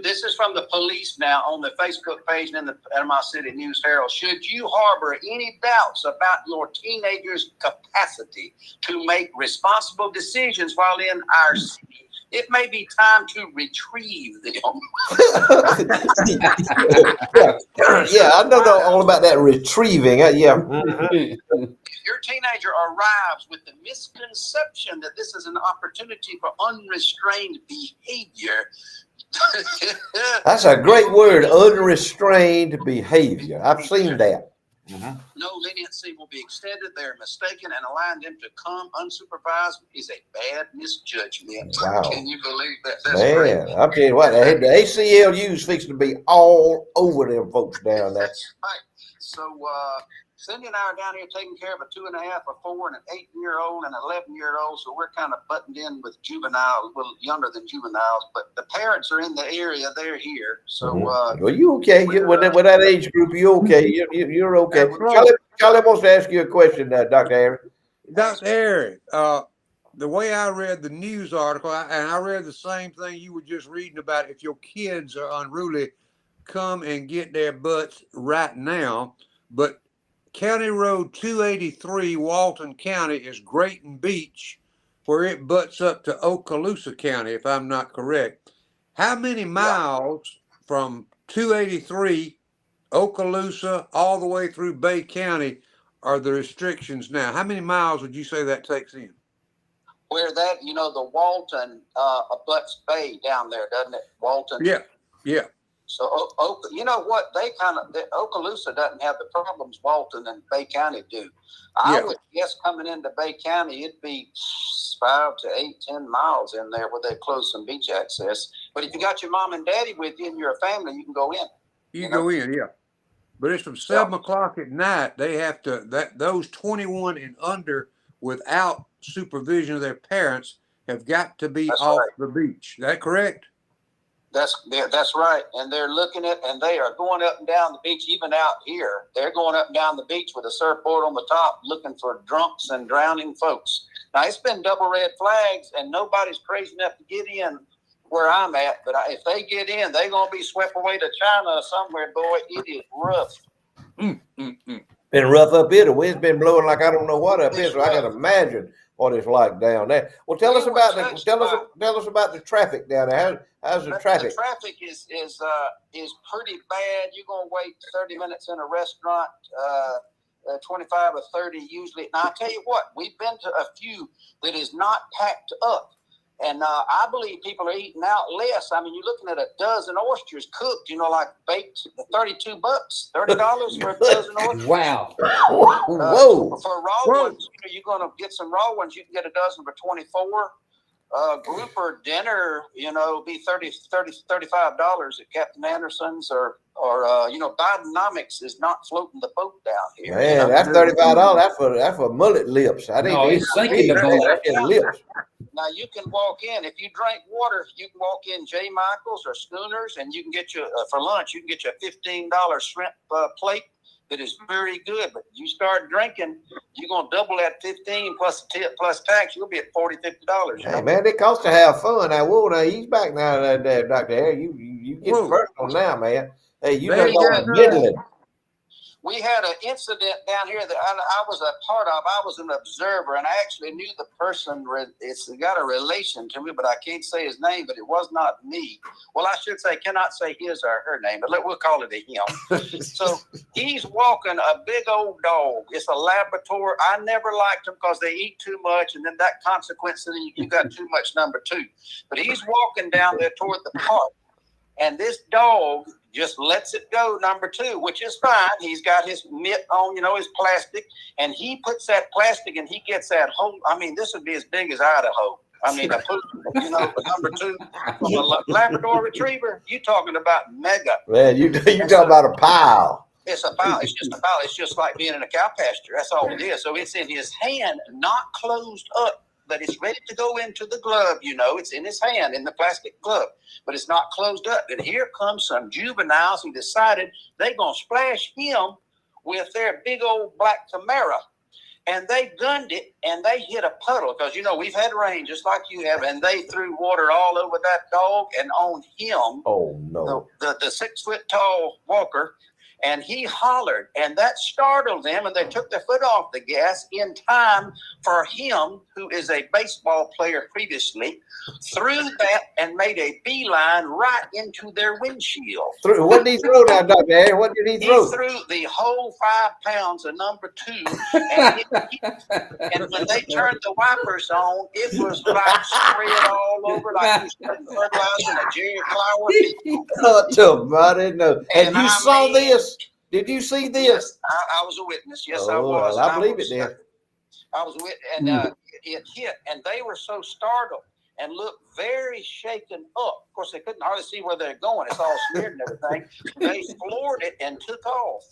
this is from the police now on the Facebook page and in the Panama City News Herald. Should you harbor any doubts about your teenager's capacity to make responsible decisions while in our city, it may be time to retrieve them. Yeah, I don't know all about that retrieving. Yeah. If your teenager arrives with the misconception that this is an opportunity for unrestrained behavior, that's a great word, unrestrained behavior. I've seen that. Mm-hmm. No leniency will be extended. They're mistaken, and allowing them to come unsupervised is a bad misjudgment. Wow. Can you believe that? That's man, great. I'll tell you what, the ACLU is fixing to be all over them folks down there. That's right. So Cindy and I are down here taking care of a 2.5, a 4, and an 8-year-old and an 11-year-old. So we're kind of buttoned in with juveniles, a little younger than juveniles. But the parents are in the area; they're here. So well, you okay? With that age group, you okay? You're okay. Charlie wants to ask you a question, Dr. Aaron. Dr. Aaron, the way I read the news article, and I read the same thing you were just reading about, if your kids are unruly, come and get their butts right now. But County Road 283, Walton County, is Grayton Beach, where it butts up to Okaloosa County, if I'm not correct. How many miles from 283, Okaloosa, all the way through Bay County are the restrictions now? How many miles would you say that takes in? Where that, the Walton abuts Bay down there, doesn't it? Walton. Yeah. So, you know what? Okaloosa doesn't have the problems Walton and Bay County do. I would guess coming into Bay County, it'd be 5 to 8, 10 miles in there where they close some beach access. But if you got your mom and daddy with you and you're a family, you can go in. You go in, yeah. But it's from 7 o'clock at night. They have to, those 21 and under without supervision of their parents have got to be off the beach. Is that correct? That's right. And they're looking at, and they are going up and down the beach, even out here. They're going up and down the beach with a surfboard on the top, looking for drunks and drowning folks. Now, it's been double red flags, and nobody's crazy enough to get in where I'm at. But if they get in, they're going to be swept away to China or somewhere, boy. It is rough. Been rough up here. The wind's been blowing like I don't know what up here, so I can imagine what it's like down there. Well, tell us about the traffic down there. How's the traffic? The traffic is pretty bad. You're gonna wait 30 minutes in a restaurant, 25 or 30 usually. Now I tell you what, we've been to a few that is not packed up. And I believe people are eating out less. I mean, you're looking at a dozen oysters cooked, like baked, $32, $30 for a dozen oysters. Wow. Whoa. For raw ones, you're going to get some raw ones. You can get a dozen for $24. Grouper dinner, be $35 at Captain Anderson's or Bidenomics is not floating the boat down here. Man, that's $35. That's for mullet lips. I think he's thinking about lips. Now you can walk in if you drink water. You can walk in J. Michael's or Schooners, and you can get you for lunch. You can get you a $15 shrimp plate that is very good. But you start drinking, you're gonna double that 15 plus tip plus tax. You'll be at $40, $50. Hey man, it costs to have fun. Now, he's back now, Dr. Harry. You get personal now, man. Hey, you just on Midland. We had an incident down here that I was a part of. I was an observer, and I actually knew the person. It's got a relation to me, but I can't say his name. But it was not me. Well, I should say, cannot say his or her name, but we'll call it a him. So he's walking a big old dog. It's a Labrador. I never liked them because they eat too much, and then that consequence, you got too much number 2. But he's walking down there toward the park, and this dog just lets it go, number 2, which is fine. He's got his mitt on, his plastic, and he puts that plastic and he gets that whole, this would be as big as Idaho. Number 2, from a Labrador Retriever, you talking about mega. Man, you talking about a pile. It's a pile. It's just a pile. It's just like being in a cow pasture. That's all it is. So it's in his hand, not closed up, but it's ready to go into the glove. It's in his hand, in the plastic glove, but it's not closed up. And here comes some juveniles who decided they're going to splash him with their big old black Camaro. And they gunned it, and they hit a puddle because, we've had rain just like you have, and they threw water all over that dog and on him. Oh, no. The 6-foot-tall walker. And he hollered, and that startled them, and they took their foot off the gas in time for him, who is a baseball player previously, threw that and made a beeline right into their windshield. What did he throw now, Dr. Harry? What did he throw? He threw the whole 5 pounds of number 2, and when they turned the wipers on, it was like spread all over, like he was putting fertilizer in a Jerry flower. Oh, somebody know. And you saw this? Did you see this? Yes, I was a witness. Yes, I was. Well, I believe it then. I was with, and it hit, and they were so startled. and looked very shaken up. Of course, they couldn't hardly see where they're going. It's all smeared and everything. They floored it and took off.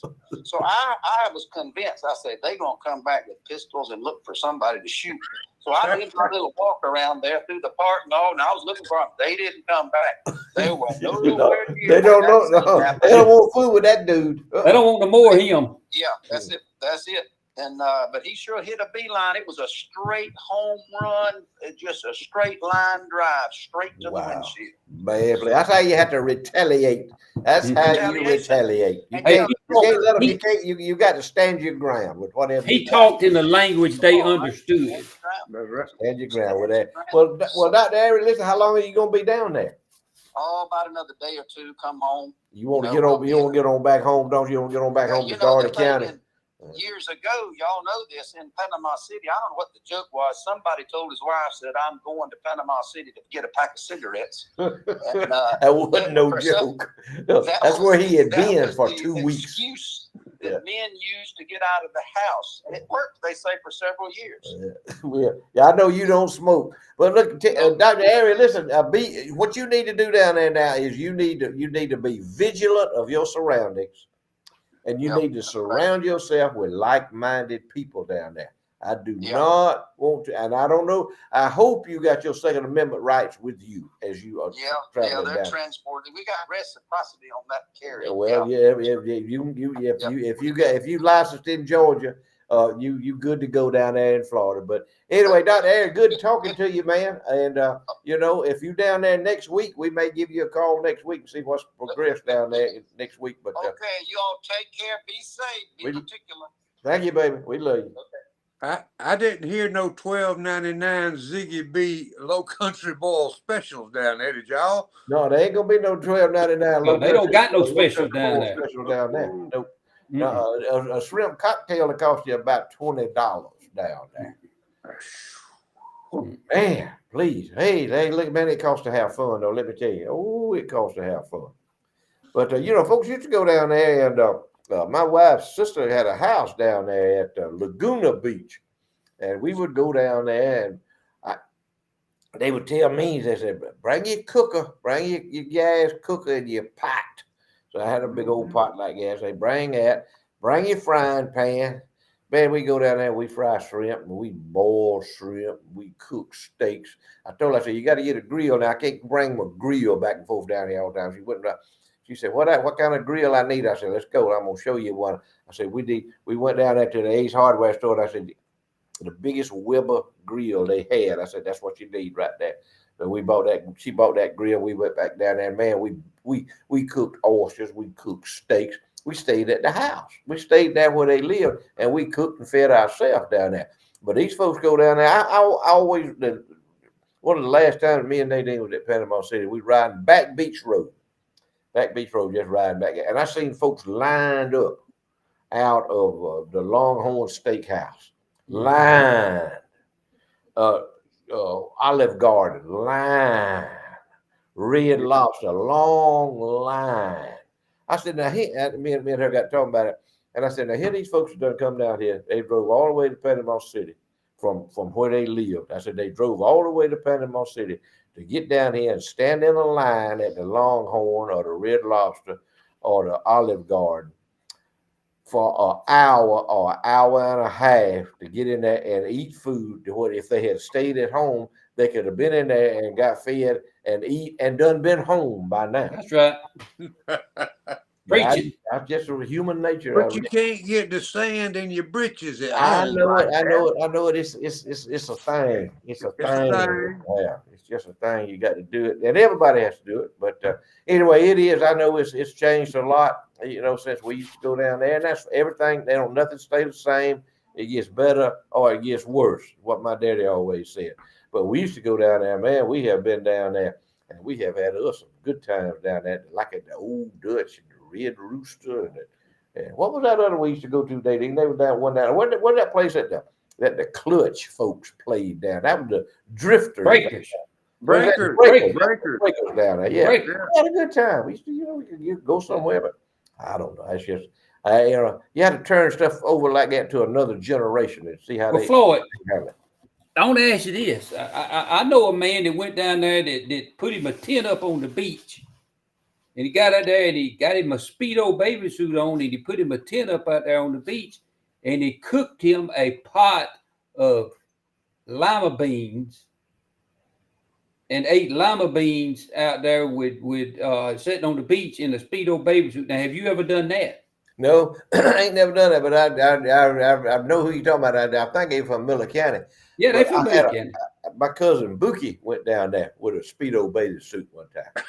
So I was convinced. I said, they're going to come back with pistols and look for somebody to shoot. So I did my little walk around there through the park and all, and I was looking for them. They didn't come back. They were nowhere near. They don't know. No, they don't want food with that dude. They don't want no more of him. Yeah, that's it. That's it. And but he sure hit a beeline. It was a straight home run, just a straight line drive straight to the windshield. Man, that's how you have to retaliate. That's how you retaliate. You can't let them. You got to stand your ground with whatever. He talked in a language they understood. That's right. Stand your ground with that. Well, Dr. Harry, listen, how long are you gonna be down there? Oh, about another day or two. Come home. You want to get on? You want to get on back home, don't you? You want to get on back home to Florida County? Years ago, y'all know this, in Panama City, I don't know what the joke was. Somebody told his wife, said, I'm going to Panama City to get a pack of cigarettes. And, that wasn't no joke. That's where he had been for 2 weeks. Excuse that men used to get out of the house. And it worked, they say, for several years. Yeah, I know you don't smoke. But look, Dr. Harry, listen, what you need to do down there now is you need to be vigilant of your surroundings. And you need to surround yourself with like-minded people down there. I do not want to, and I don't know. I hope you got your Second Amendment rights with you as you are. Yeah, they're transported. We got reciprocity on that carry. Well, if you licensed in Georgia, you good to go down there in Florida. But anyway, Dr. Harry, good talking to you, man. And if you down there next week, we may give you a call next week and see what's progressed down there next week. But okay, you all take care. Be safe. Be particular. Thank you, baby. We love you. Okay. I didn't hear no $12.99 Ziggy B Low Country Boil specials down there. Did y'all? No, there ain't gonna be no $12.99. No, they don't got no specials down there. Special down there. Nope. A shrimp cocktail will cost you about $20 down there. Man, please. Hey, look, man, it costs to have fun, though. Let me tell you. Oh, it costs to have fun. But, folks used to go down there, and my wife's sister had a house down there at Laguna Beach. And we would go down there, and they would tell me, they said, bring your cooker, bring your gas cooker and your pot. So I had a big old pot like that. They bring that, bring your frying pan. Man, we go down there, we fry shrimp, and we boil shrimp, we cook steaks. I told her, I said, you got to get a grill. Now, I can't bring my grill back and forth down here all the time. She said, what kind of grill I need? I said, let's go. I'm going to show you one. I said, we went down there to the Ace Hardware store, and I said, the biggest Weber grill they had. I said, that's what you need right there. So we bought that. She bought that grill. We went back down there. Man, we cooked oysters. We cooked steaks. We stayed at the house. We stayed there where they lived, and we cooked and fed ourselves down there. But these folks go down there. I always, one of the last times me and Nadine was at Panama City, we riding Back Beach Road, just riding back. And I seen folks lined up out of the Longhorn Steakhouse, lined. Olive Garden, line, Red Lobster, long line. I said, now, me and her got talking about it, and I said, now, here these folks done come down here. They drove all the way to Panama City from where they lived. I said, they drove all the way to Panama City to get down here and stand in a line at the Longhorn or the Red Lobster or the Olive Garden for an hour or an hour and a half to get in there and eat food. If they had stayed at home, they could have been in there and got fed and eat and done been home by now. That's right. Preaching. That's just a human nature. But you can't get the sand in your britches. I know it. It's a thing. It's a thing. Yeah, it's just a thing. You got to do it, and everybody has to do it. But anyway, it is. I know it's changed a lot. Since we used to go down there, and that's everything. They don't nothing stay the same. It gets better or it gets worse. What my daddy always said. But we used to go down there, man. We have been down there, and we have had us some good times down there, like at the Old Dutch and the Red Rooster, and what was that other we used to go to? They were down one down. What that place that the Clutch folks played down? That was the Drifters. Breakers down there. Yeah, we had a good time. We used to, we could go somewhere, but I don't know. It's just, you had to turn stuff over like that to another generation and see how they Floyd. I want to ask you this. I know a man that went down there that put him a tent up on the beach. And he got out there and he got him a Speedo baby suit on and he put him a tent up out there on the beach and he cooked him a pot of lima beans and ate lima beans out there with sitting on the beach in a Speedo baby suit. Now, have you ever done that? No, I ain't never done that, but I know who you're talking about. I think he's from Miller County. Yeah, they But from Miller County. my cousin Bookie went down there with a Speedo bathing suit one time.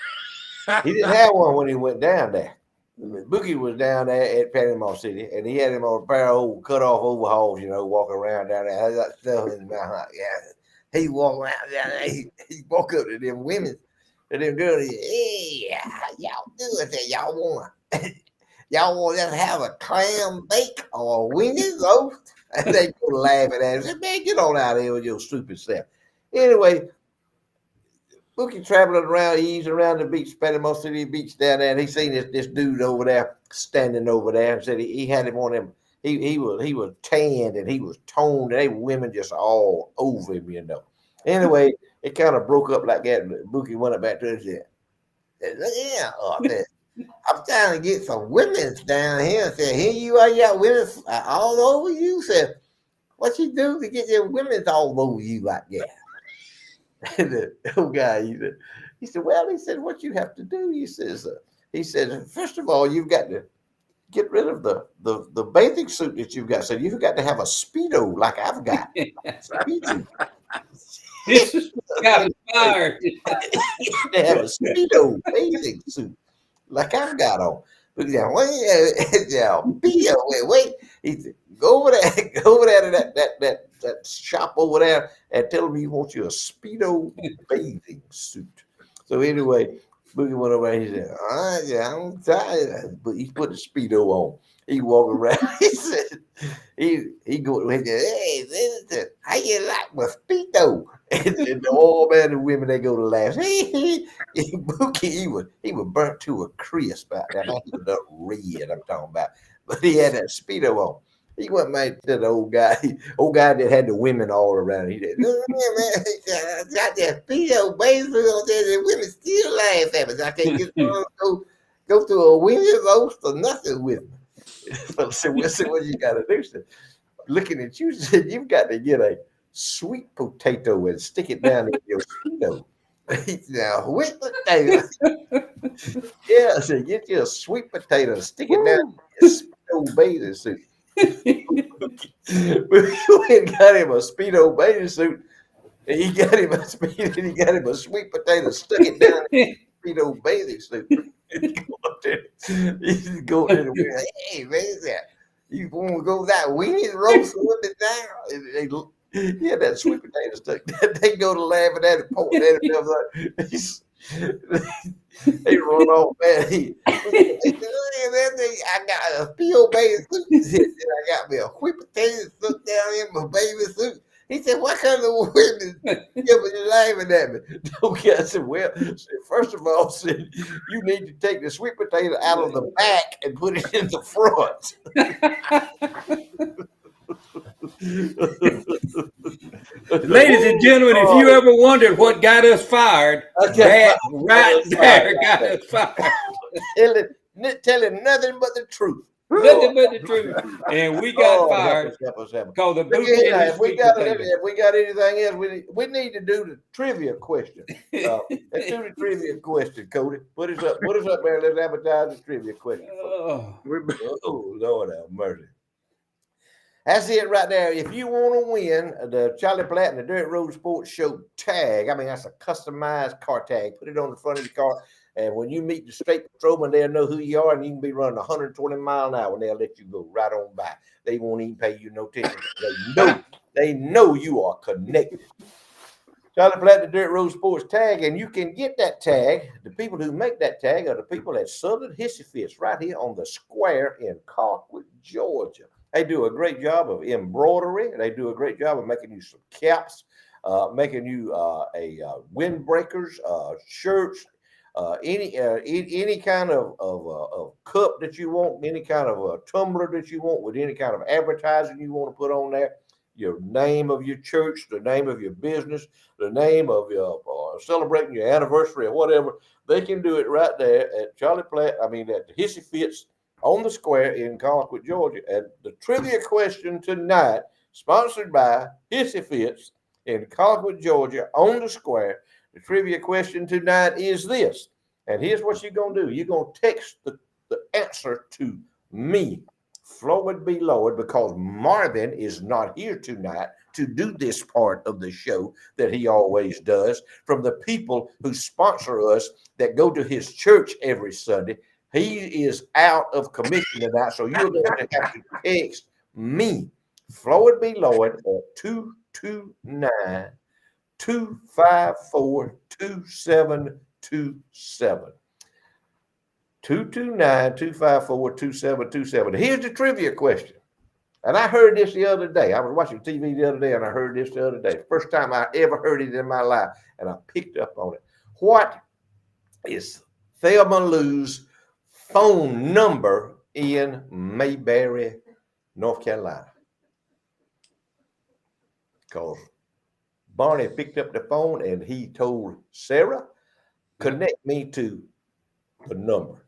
He didn't have one when he went down there. Bookie was down there at Panama City, and he had him on a pair of old cut-off overalls, walking around down there. Had that stuff in his mouth. Yeah, he walked around down there. He walked up to them women, to them girls. He said, "Hey, y'all do it? Y'all want to have a clam bake or a weenie roast?" And they go laughing at him. Say, "Man, get on out of here with your stupid self." Anyway, Bookie traveling around, he's around the beach, Panama City Beach down there, and he seen this dude over there standing over there, and said he had him on him. He was tanned and he was toned, and they were women just all over him, Anyway, it kind of broke up like that. Bookie went up back to him and said, "Look here, I'm trying to get some women down here." And said, "Here you are, you got women all over you." Said, "What you do to get your women all over you like that?" And the old guy, he said, "Well," he said, "what you have to do," he said, "first of all, you've got to get rid of the bathing suit that you've got. So you've got to have a Speedo like I've got." Speedo. This is got inspired. They have a Speedo bathing suit like I've got on. But wait. He said, go over there to that shop over there and tell him you want you a Speedo bathing suit. So anyway, Boogie went over and he said, "All right, yeah, I'm tired." But he put the Speedo on. He walked around. He said, he go, "Hey, how you like my Speedo?" And all man and women, they go to laugh. Bookie, he was burnt to a crisp out there. He was red, I'm talking about. But he had that Speedo on. He went back to the old guy that had the women all around. He said, "Man, I got that Speedo baby on there. The women still laugh at me. So I can't get go to a women's roast or nothing with me." So what you got to do? Said, looking at you, said, "You've got to get a sweet potato and stick it down in your Speedo." He said, "Now, sweet potato." Yeah, I said, "Get you a sweet potato and stick it down in your Speedo bathing suit." We got him a Speedo bathing suit, and he got him a sweet potato, stuck it down in a Speedo bathing suit. He's going in the like, "Hey, man, you want to go that weenie roast with it down?" He had that sweet potato stuck. They go to laughing at it, pointing at him. They run off, man. I got a Speedo bathing suit. I got me a sweet potato stuck down in my baby suit. He said, "What kind of women you laughing at me?" Okay, I said, "Well, first of all, said, you need to take the sweet potato out of the back and put it in the front." Ladies and gentlemen, if you ever wondered what got us fired, that right there got us fired. Telling nothing but the truth. Nothing but the truth. And we got fired because the booty if we got anything else, we need to do the trivia question. Let's do the trivia question, Cody. Put us up there. Let's advertise the trivia question. Oh, Lord have mercy. That's it right there. If you want to win the Charlie Platt and the Dirt Road Sports Show tag, I mean, that's a customized car tag. Put it on the front of your car. And when you meet the state patrolman, they'll know who you are, and you can be running 120 miles an hour, and they'll let you go right on by. They won't even pay you no attention. They know you are connected. Charlie Platt, the Dirt Road Sports tag, and you can get that tag. The people who make that tag are the people at Southern Hissy Fist right here on the square in Colquitt, Georgia. They do a great job of embroidery. They do a great job of making you some caps, making you windbreakers, shirts, any kind of cup that you want, any kind of tumbler that you want with any kind of advertising you want to put on there. your name of your church, the name of your business, the name of your celebrating your anniversary or whatever. They can do it right there at Charlie Platt. I mean, at the Hissy Fits on the Square in Colquitt, Georgia. And the trivia question tonight, sponsored by Hissy Fits in Colquitt, Georgia, on the Square. The trivia question tonight is this. And here's what you're going to do. You're going to text the answer to me, Floyd B. Lloyd, because Marvin is not here tonight to do this part of the show that he always does. From the people who sponsor us that go to his church every Sunday, he is out of commission tonight, so you're going to have to text me, Floyd B. Lloyd, at 229-254-2727. 229-254-2727. Here's the trivia question. And I heard this the other day. I was watching TV the other day, and I heard this the other day. First time I ever heard it in my life, and I picked up on it. What is Thelma Lou's phone number in Mayberry, North Carolina? Because Barney picked up the phone, and he told Sarah, connect me to the number.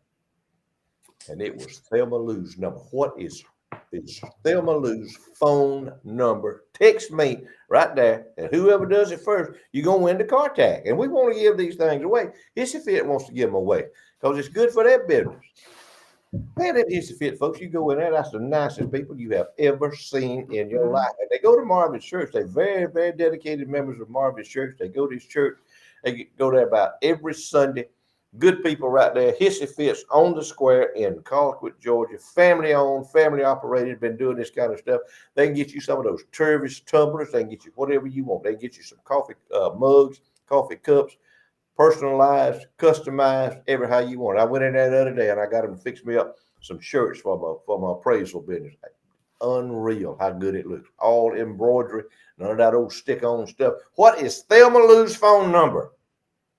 And it was Thelma Lou's number. What is Thelma Lou's phone number? Text me right there, and whoever does it first, you're going to win the car tag. And we want to give these things away. Hissy Fit wants to give them away because it's good for their business. Man, that Hissy Fit folks, you go in there, that's the nicest people you have ever seen in your life. And they go to Marvin's church. They're very, very dedicated members of Marvin's church. They go to his church. They go there about every Sunday. Good people right there. Hissy Fits on the Square in Colquitt, Georgia. Family owned, family operated, been doing this kind of stuff. They can get you some of those Turvish tumblers. They can get you whatever you want. They can get you some coffee mugs, coffee cups, personalized, customized, every how you want. I went in there the other day and I got them to fix me up some shirts for my appraisal business. Unreal how good it looks. All embroidery, none of that old stick-on stuff. What is Thelma Lou's phone number?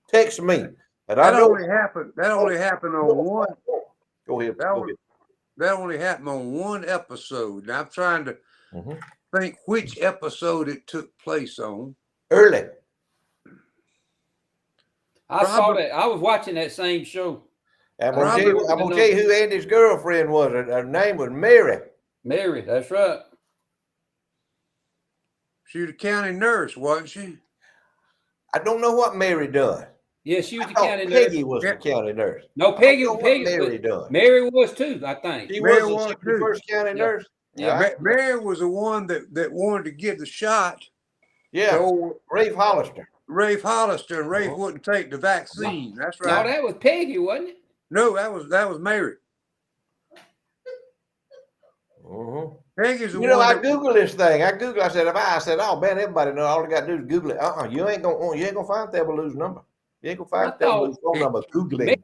Text me. And That only happened on one. Go ahead. That only happened on one episode. Now I'm trying to think which episode it took place on. Early. I saw that. I was watching that same show. I'm gonna tell you who Andy's girlfriend was. Her name was Mary. Mary, that's right. She was a county nurse, wasn't she? I don't know what Mary done. Yeah, she was the thought county nurse. Peggy was the county nurse. No, Peggy Mary done. Mary was too, I think. She was the first county nurse. Yeah. Right. Mary was the one that wanted to give the shot. Yeah. To Rafe Hollister. Rafe Hollister, and Rafe wouldn't take the vaccine. That's right. No, that was Peggy, wasn't it? No, that was Mary. Peggy's the one. I Googled this thing. I said, oh man, everybody know. All they got to do is Google it. You ain't gonna find Thelma Lou's number. You ain't gonna find Thelma Lou's phone number. Googling.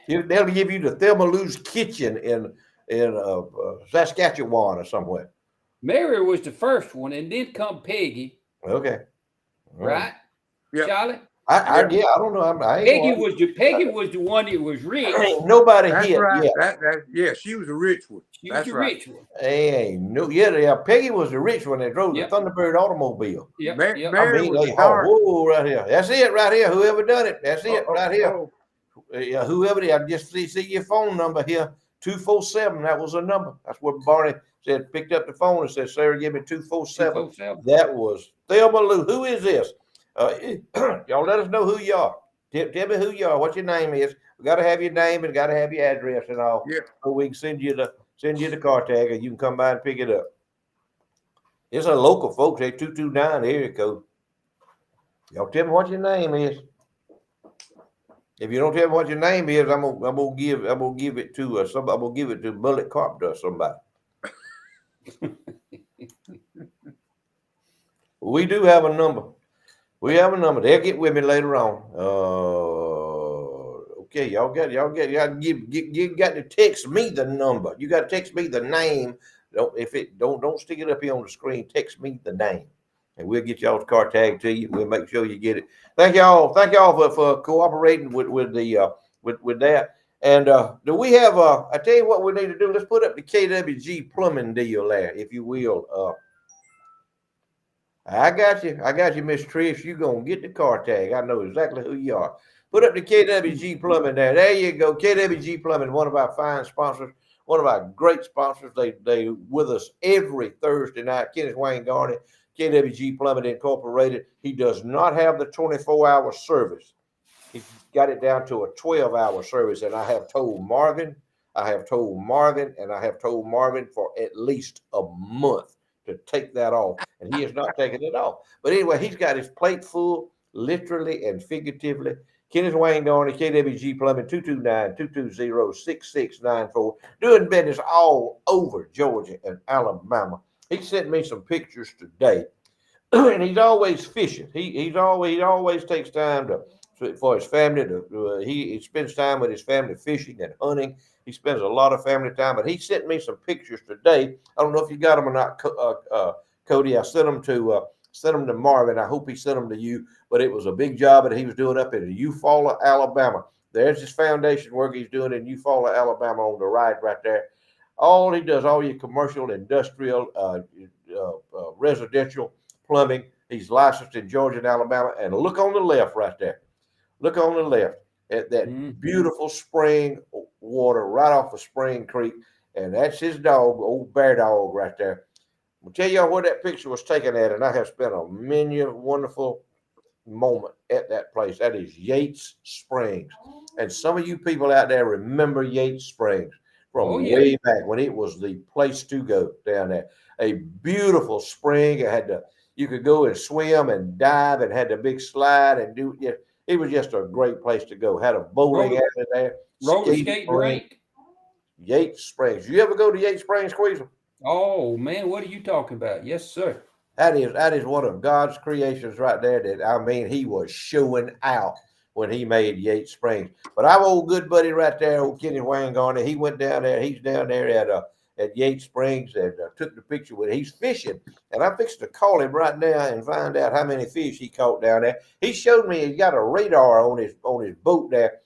They'll give you the Thelma Lou's kitchen in Saskatchewan or somewhere. Mary was the first one, and then come Peggy. Okay. Right? Yeah. Charlie? I don't know. Peggy was the one that was rich. Ain't nobody That's hit right. yet. Yeah, she was a rich one. She was the rich one. Peggy was the rich one that drove the Thunderbird automobile. Yeah. Mary was right here. That's it right here. Whoever done it, that's it right here. Yeah, whoever did, I just see your phone number here, 247. That was a number. That's what Barney said. Picked up the phone and said, "Sarah, give me 247." 247. That was Thelma Lou. Who is this? Y'all let us know who you are. Tell me who you are. What your name is. We got to have your name and got to have your address and all. Yeah. So we can send you the car tag and you can come by and pick it up. It's a local folks. They 229 area code. Y'all tell me what your name is. If you don't tell me what your name is, I'm gonna give it to somebody. I'm gonna give it to Bullet Carpenter or somebody. We do have a number. We have a number. They'll get with me later on. Okay, y'all got to text me the number. You got to text me the name. Don't stick it up here on the screen. Text me the name, and we'll get y'all's car tag to you. We'll make sure you get it. Thank y'all for cooperating with that. And do we have? I tell you what we need to do. Let's put up the KWG plumbing deal there, if you will. I got you, Miss Trish. You gonna get the car tag. I know exactly who you are. Put up the KWG plumbing there. There you go. KWG plumbing, one of our fine sponsors, one of our great sponsors. They with us every Thursday night. Kenneth Wayne Garney, KWG Plumbing Incorporated. He does not have the 24-hour service. He's got it down to a 12-hour service. And I have told Marvin, and I have told Marvin for at least a month to take that off. And he has not taken it off. But anyway, he's got his plate full, literally and figuratively. Kenneth Wayne Garney, KWG Plumbing, 229-220-6694. Doing business all over Georgia and Alabama. He sent me some pictures today. And he's always fishing. He always takes time for his family. He spends time with his family fishing and hunting. He spends a lot of family time. But he sent me some pictures today. I don't know if you got them or not, Cody. I sent them to Marvin. I hope he sent them to you. But it was a big job that he was doing up in Eufaula, Alabama. There's his foundation work he's doing in Eufaula, Alabama, on the right there. All he does, all your commercial, industrial, residential plumbing. He's licensed in Georgia and Alabama. And look on the left right there. Look on the left at that beautiful spring water right off of Spring Creek. And that's his dog, old Bear Dog right there. I'll tell y'all where that picture was taken at, and I have spent a many wonderful moment at that place. That is Yates Springs. And some of you people out there remember Yates Springs from way back when it was the place to go down there. A beautiful spring. You could go and swim and dive and had the big slide and do. Yeah, it was just a great place to go. Had a bowling alley there. Roller skate rink. Yates Springs. You ever go to Yates Springs, Squeezer? Oh man, what are you talking about? Yes, sir. That is one of God's creations right there. That I mean, he was showing out when he made Yates Springs. But our old good buddy right there, old Kenny Wayne Garney, he went down there. He's down there at Yates Springs and took the picture with it. He's fishing, and I'm fixing to call him right now and find out how many fish he caught down there. He showed me he got a radar on his boat there.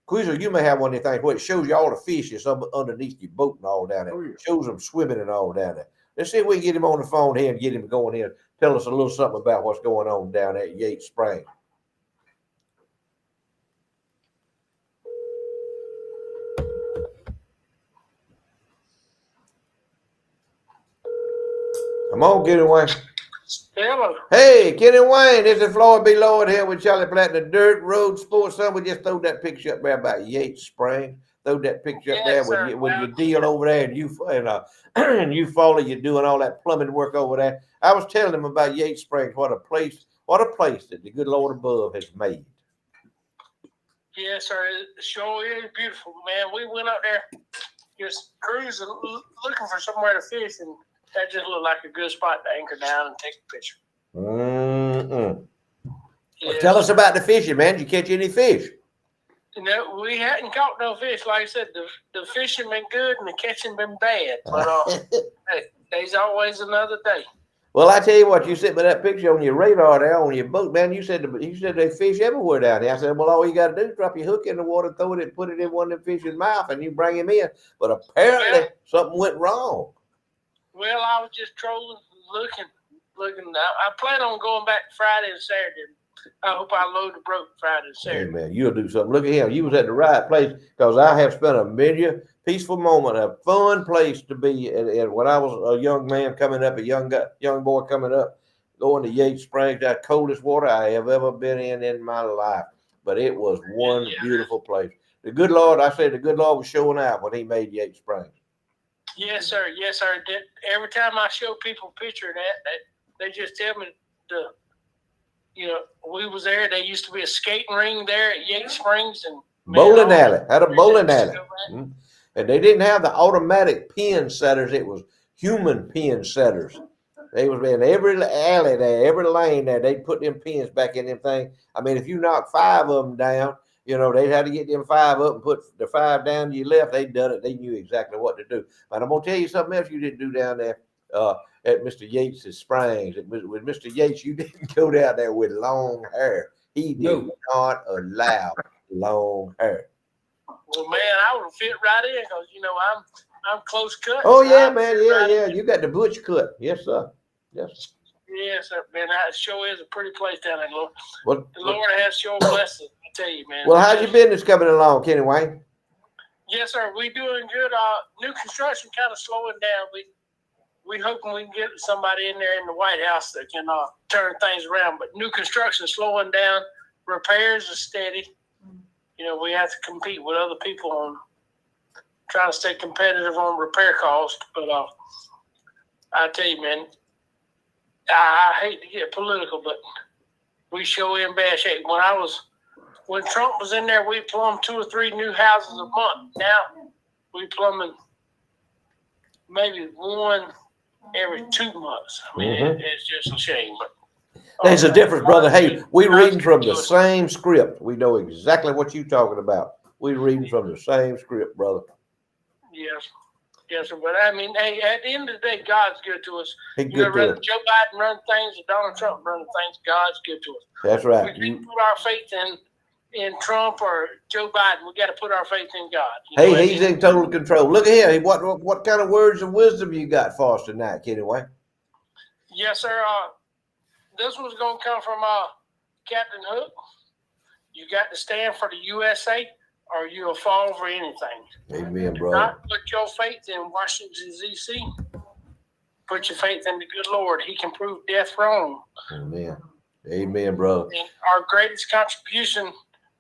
Quizzer, you may have one of these things where it shows you all the fish that's underneath your boat and all down there. It shows them swimming and all down there. Let's see if we can get him on the phone here and get him going here. Tell us a little something about what's going on down at Yates Springs. Come on, Kenny Wayne. Hello. Hey, Kenny Wayne, this is Floyd B. Lloyd here with Charlie Platt and the Dirt Road Sports. Son, we just throw that picture up there about Yates Springs. Throw that picture up there with your deal over there, and you follow you doing all that plumbing work over there. I was telling them about Yates Springs. What a place that the good Lord above has made. Yes, sir. It sure is beautiful, man. We went up there just cruising, looking for somewhere to fish, and that just looked like a good spot to anchor down and take a picture. Well, tell us about the fishing, man. Did you catch any fish? No, we hadn't caught no fish. Like I said, the fishing been good and the catching been bad. But hey, there's always another day. Well, I tell you what, you sent me that picture on your radar there on your boat, man. You said they fish everywhere down there. I said, well, all you got to do is drop your hook in the water, throw it, and put it in one of them fish's mouth, and you bring him in. But apparently something went wrong. Well, I was just trolling, looking. I plan on going back Friday and Saturday. I hope I load the boat Friday and Saturday. Hey, man, you'll do something. Look at him. You was at the right place because I have spent a peaceful moment, a fun place to be. And when I was a young man coming up, a young boy coming up, going to Yates Springs, that coldest water I have ever been in my life. But it was one beautiful place. The good Lord was showing out when he made Yates Springs. Yes, sir. Yes, sir. Every time I show people a picture of that, they just tell me we was there. There used to be a skating ring there at Yates Springs and bowling alley. Had a bowling alley, and they didn't have the automatic pin setters. It was human pin setters. They was in every alley there, every lane there. They put them pins back in them things. I mean, if you knock 5 of them down, they'd have to get them 5 up and put the 5 down to your left. They'd done it. They knew exactly what to do. But I'm gonna tell you something else you didn't do down there. At Mr. Yates' Springs. With Mr. Yates, you didn't go down there with long hair. He did not allow long hair. Well, man, I would have fit right in because I'm close cut. Oh so yeah, I'd man. fit Yeah, right yeah. in. You got the butch cut. Yes, sir. Yes, sir. Yes, sir, man. That sure is a pretty place down there, Lord. Well, The Lord has sure blessed us. I tell you, man. well, how's your business coming along, Kenny Wayne? Yes, sir. We doing good. New construction kind of slowing down. We hoping we can get somebody in there in the White House that can turn things around. But new construction is slowing down. Repairs are steady. We have to compete with other people on trying to stay competitive on repair cost. But I tell you, man, I hate to get political, but we sure in bad shape. When Trump was in there, we plumbed 2 or 3 new houses a month. Now we plumbing maybe one every 2 months. I mean, it's just a shame. But There's a difference, brother. Hey, we reading from the good. same script. We know exactly what you're talking about. We reading from the same script, brother. Yes, sir. But I mean, hey, at the end of the day, God's good to us. He good to Whether us. Joe Biden run things or Donald Trump run things, God's good to us. That's right. We can't put our faith in Trump or Joe Biden. We got to put our faith in God. Hey, he's in total control. Look at here. What kind of words of wisdom you got for us tonight, Kenny Wayne? Yes, sir. This one's going to come from Captain Hook. You got to stand for the USA or you'll fall for anything. Amen, Do brother. not put your faith in Washington, D.C. Put your faith in the good Lord. He can prove death wrong. Amen. Amen, brother. And our greatest contribution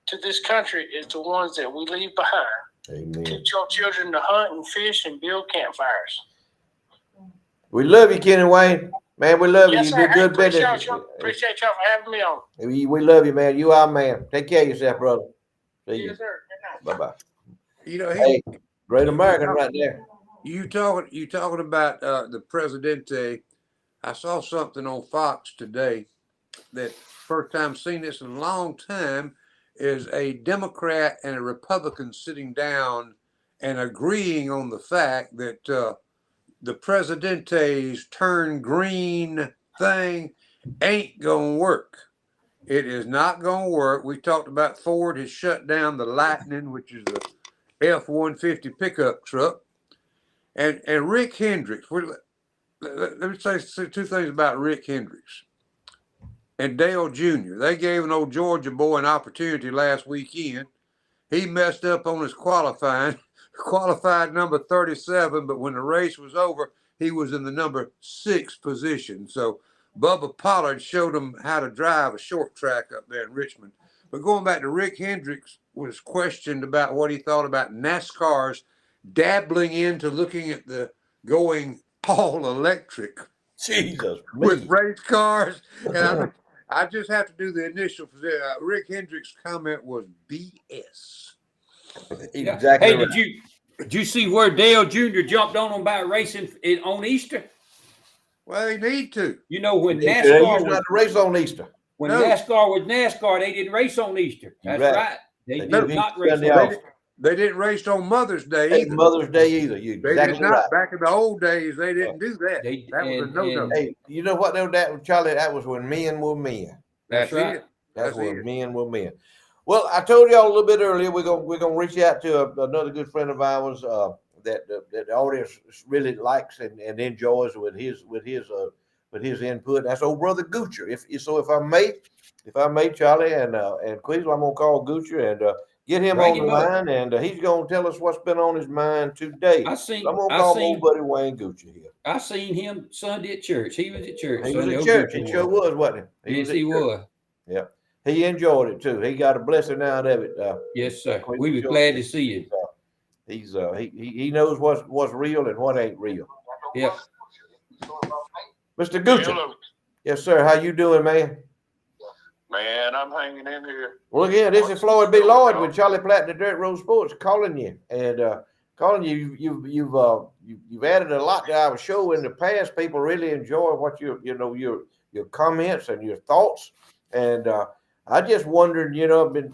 to this country is the ones that we leave behind. Amen. Teach your children to hunt and fish and build campfires. We love you, Kenny Wayne. Man, we love you. Yes, You sir. do good business. Appreciate y'all for having me on. We love you, man. You are man. Take care of yourself, brother. See you. Yes, sir. Bye-bye. He, Hey, great American right there. you talking about the Presidente. I saw something on Fox today that first time seen this in a long time is a Democrat and a Republican sitting down and agreeing on the fact that the Presidente's turn green thing ain't gonna work. It is not gonna work. We talked about Ford has shut down the Lightning, which is the F-150 pickup truck, and Rick Hendricks. Let me say 2 things about Rick Hendricks and Dale Jr. They gave an old Georgia boy an opportunity last weekend. He messed up on his qualifying, qualified number 37, but when the race was over, he was in the number 6 position. So Bubba Pollard showed him how to drive a short track up there in Richmond. But going back to Rick Hendricks was questioned about what he thought about NASCAR's dabbling into looking at the going all electric Jesus, with me. race cars. And I just have to do the initial for Rick Hendricks' comment was BS. Exactly. Hey, right. did you see where Dale Jr. jumped on him about racing on Easter? Well, they need to. You know, when They NASCAR used not was to race on Easter. NASCAR, they didn't race on Easter. That's right. They did not race on Easter. They didn't race on Mother's Day Hey, either. Mother's Day either. You They exactly did not. right. Back in the old days, they didn't do that. That was a no-no. Hey, you know what though, that Charlie? That was when men were men. That's right. it. That's when men were men. Well, I told y'all a little bit earlier. We're gonna reach out to another good friend of ours that the audience really likes and enjoys with his input. That's old brother Goocher. If I may, Charlie and Queasel, I'm gonna call Goocher and get him Bring on the him up. line, and he's gonna tell us what's been on his mind today. I'm gonna call old buddy Wayne Goocher here. I seen him Sunday at church. He was at church. He was Sunday. at church. He sure was, wasn't he? Yes, he was. Yeah. He enjoyed it too. He got a blessing out of it. Yes, sir. We were glad to see you. He knows what's real and what ain't real. Yeah. Mr. Goocher. Hello. Yes, sir. How you doing, man? Man, I'm hanging in here. Well, again, this is Floyd B. Lloyd with Charlie Platt and the Dirt Road Sports calling you and calling you. You've added a lot to our show in the past. People really enjoy what your comments and your thoughts. And I just wondered, I've been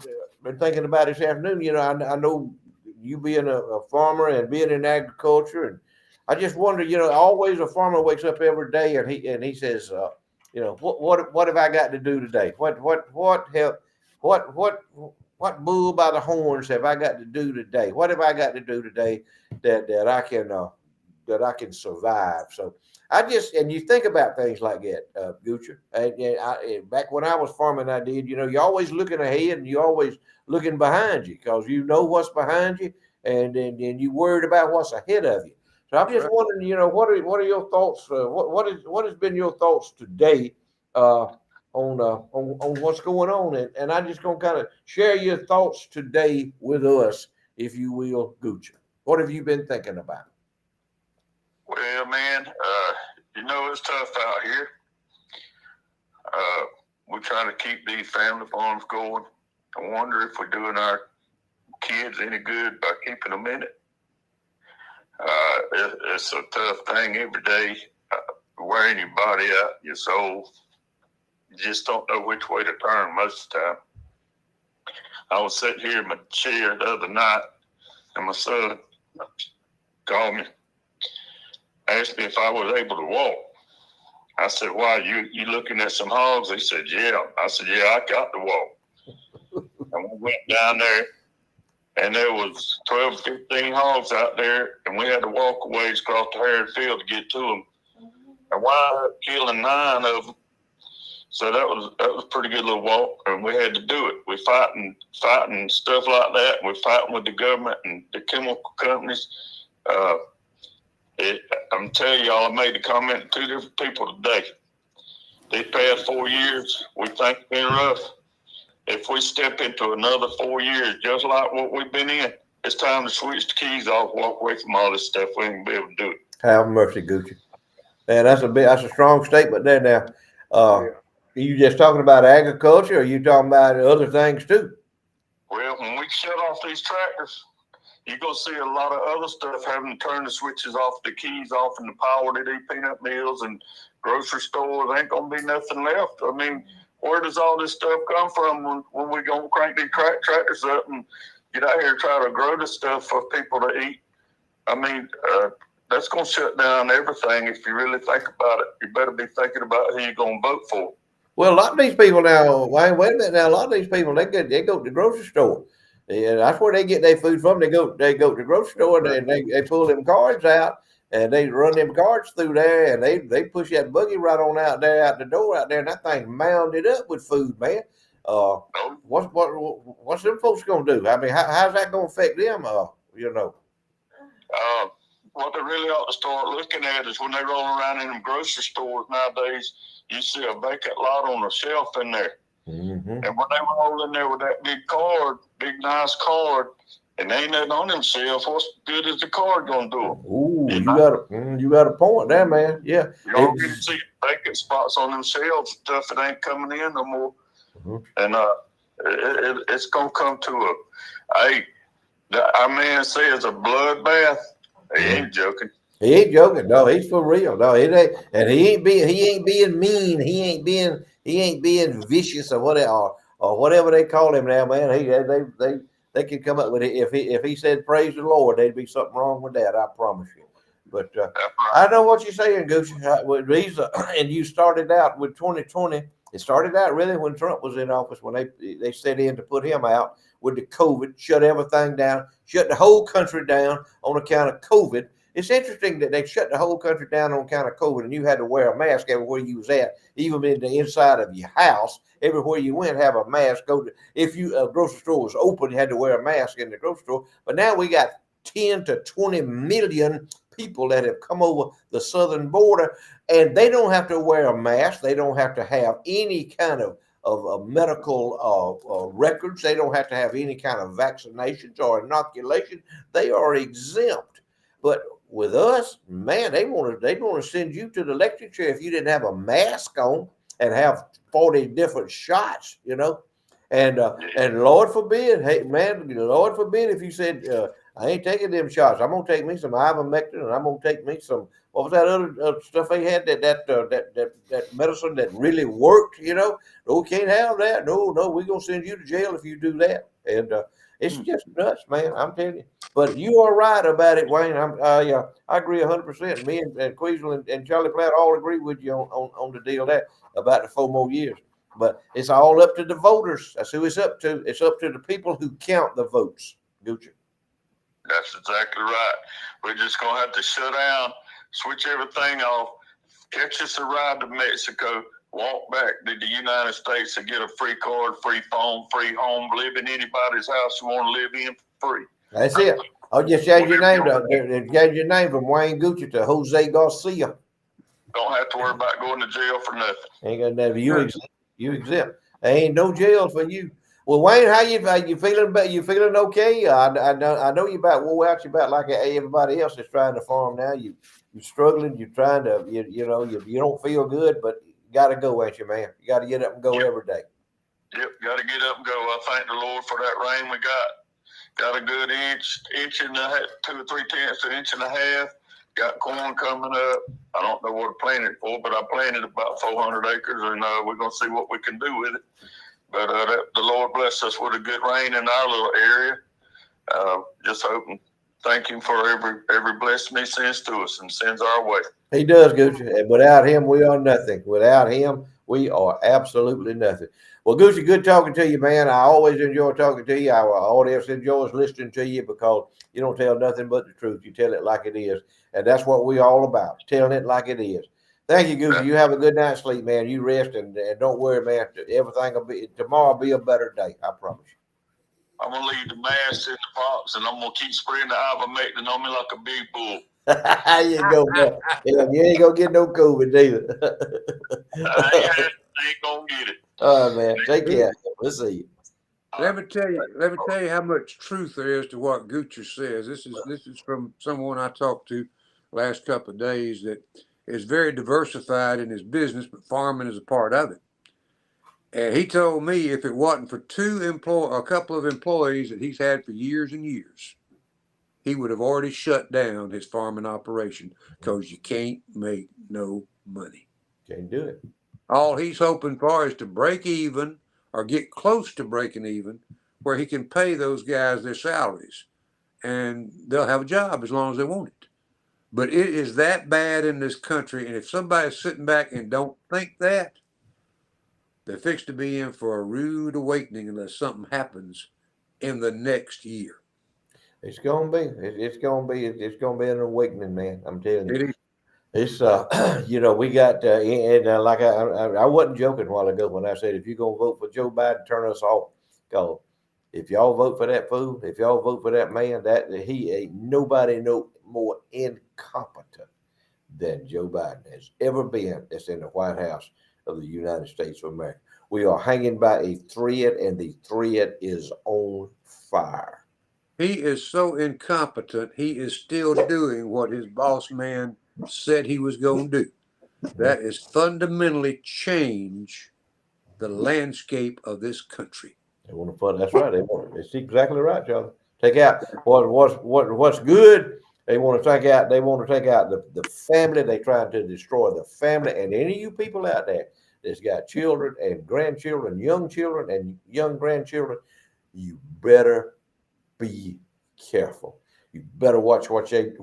thinking about this afternoon. I know you being a farmer and being in agriculture, and I just wonder, always a farmer wakes up every day and he says, what have I got to do today? What what bull by the horns have I got to do today? What have I got to do today that I can survive? So and you think about things like that, Gucci. Back when I was farming, I did. You're always looking ahead and you're always looking behind you because you know what's behind you, and you worried about what's ahead of you. So I'm just wondering, what are your thoughts? What has been your thoughts today on what's going on? And I'm just gonna kind of share your thoughts today with us, if you will, Gucci. What have you been thinking about? Well, man, it's tough out here. We're trying to keep these family farms going. I wonder if we're doing our kids any good by keeping them in it. It's a tough thing every day, wearing your body out, your soul. You just don't know which way to turn most of the time. I was sitting here in my chair the other night, and my son called me, asked me if I was able to walk. I said, "Why, you looking at some hogs?" He said, "Yeah." I said, "Yeah, I got to walk." And we went down there, and there was 12, 15 hogs out there, and we had to walk a ways across the hairy field to get to them. And wound up killing 9 of them. So that was a pretty good little walk, and we had to do it. We're fighting stuff like that. We're fighting with the government and the chemical companies. I'm telling y'all, I made the comment to 2 different people today. These past 4 years, we think it's been rough. If we step into another 4 years, just like what we've been in, it's time to switch the keys off, walk away from all this stuff. We ain't gonna be able to do it. Have mercy, Gucci. Man, that's a strong statement there. Now, are you just talking about agriculture, or are you talking about other things too? Well, when we shut off these tractors, you're going to see a lot of other stuff having to turn the switches off, the keys off, and the power to these peanut mills and grocery stores. Ain't going to be nothing left. I mean, where does all this stuff come from when we going to crank these tractors up and get out here and try to grow this stuff for people to eat? I mean, that's going to shut down everything if you really think about it. You better be thinking about who you're going to vote for. Well, a lot of these people now, wait a minute now, a lot of these people, they go to the grocery store. Yeah, that's where they get their food from. They go to the grocery store and they pull them cards out and they run them cards through there and they push that buggy right on out the door out there, and that thing mounded up with food, man. What's them folks gonna do? I mean, how's that gonna affect them? What they really ought to start looking at is when they roll around in them grocery stores nowadays, you see a vacant lot on a shelf in there. Mm-hmm. And when they roll in there with that big nice card, and they ain't nothing on them shelves, what's good is the card gonna do? Ooh, you got a point there, man. Yeah. You already see vacant spots on them shelves, stuff that ain't coming in no more. Mm-hmm. And it's gonna come to our man says a bloodbath. He ain't joking. He ain't joking. No, he's for real. No, it ain't, and he ain't being mean. He ain't being vicious or whatever they call him now, man. They can come up with it. If he said praise the Lord, there'd be something wrong with that. I promise you. But I know what you're saying, Gucci. And you started out with 2020. It started out really when Trump was in office, when they set in to put him out with the COVID, shut everything down, shut the whole country down on account of COVID. It's interesting that they shut the whole country down on account of COVID, and you had to wear a mask everywhere you was at, even in the inside of your house. Everywhere you went, have a mask. If a grocery store was open, you had to wear a mask in the grocery store. But now we got 10 to 20 million people that have come over the southern border, and they don't have to wear a mask. They don't have to have any kind of medical records. They don't have to have any kind of vaccinations or inoculation. They are exempt. But with us, man, they want to send you to the electric chair if you didn't have a mask on and have 40 different shots, and Lord forbid, hey man, Lord forbid if you said I ain't taking them shots. I'm gonna take me some ivermectin, and I'm gonna take me some, what was that other stuff they had, that medicine that really worked, No, we can't have that. No, we're gonna send you to jail if you do that. And it's just nuts, man. I'm telling you. But you are right about it, Wayne. I agree 100%. Me and Queasel and Charlie Platt all agree with you on the deal about the 4 more years. But it's all up to the voters. That's who it's up to. It's up to the people who count the votes. Gucci. That's exactly right. We're just gonna have to shut down, switch everything off, catch us a ride to Mexico, walk back to the United States and get a free card, free phone, free home, live in anybody's house you want to live in for free. That's it. I'll just change your name change your name from Wayne Gucci to Jose Garcia. Don't have to worry about going to jail for nothing. Ain't gonna never you exempt. There ain't no jail for you. Well, Wayne, how you feeling? You feeling okay? I know you about wore out. You about like everybody else is trying to farm now. You're struggling. You're trying to you don't feel good, but you got to go, ain't you, man? You got to get up and go every day. Yep, got to get up and go. I thank the Lord for that rain we got. Got a good inch and a half, 2 or 3 tenths, an inch and a half. Got corn coming up. I don't know what to plant it for, but I planted about 400 acres, and we're gonna see what we can do with it. But the Lord bless us with a good rain in our little area. Just hoping, thank Him for every blessing He sends to us and sends our way. He does, Gucci. And without Him, we are nothing. Without Him, we are absolutely nothing. Well, Gucci, good talking to you, man. I always enjoy talking to you. Our audience enjoys listening to you because you don't tell nothing but the truth. You tell it like it is. And that's what we're all about, telling it like it is. Thank you, Gucci. You have a good night's sleep, man. You rest and don't worry, man. Everything will be tomorrow. Will be a better day. I promise you. I'm gonna leave the mask in the box, and I'm gonna keep spraying the ivermectin on me like a big bull. There you go, man. Yeah, you ain't gonna get no COVID either. I ain't gonna get it. All right, man. Take care. We'll see you. Let me tell you how much truth there is to what Gucci says. This is from someone I talked to last couple of days that is very diversified in his business, but farming is a part of it. And he told me if it wasn't for a couple of employees that he's had for years and years, he would have already shut down his farming operation because you can't make no money. Can't do it. All he's hoping for is to break even or get close to breaking even where he can pay those guys their salaries and they'll have a job as long as they want it. But it is that bad in this country. And if somebody's sitting back and don't think that, they're fixed to be in for a rude awakening unless something happens in the next year. It's gonna be an awakening, man. I'm telling you. It's we got and like I wasn't joking a while ago when I said if you're gonna vote for Joe Biden, turn us off. Cause if y'all vote for that fool, if y'all vote for that man, that he ain't nobody no more incompetent than Joe Biden has ever been. That's in the White House of the United States of America. We are hanging by a thread, and the thread is on fire. He is so incompetent. He is still doing what his boss man said he was going to do. That is fundamentally change the landscape of this country. They want to put. That's right. They want. It's exactly right, Charlie. Take out what's good. They want to take out. They want to take out the family. They trying to destroy the family. And any of you people out there that's got children and grandchildren, young children and young grandchildren, you better be careful. You better watch what they're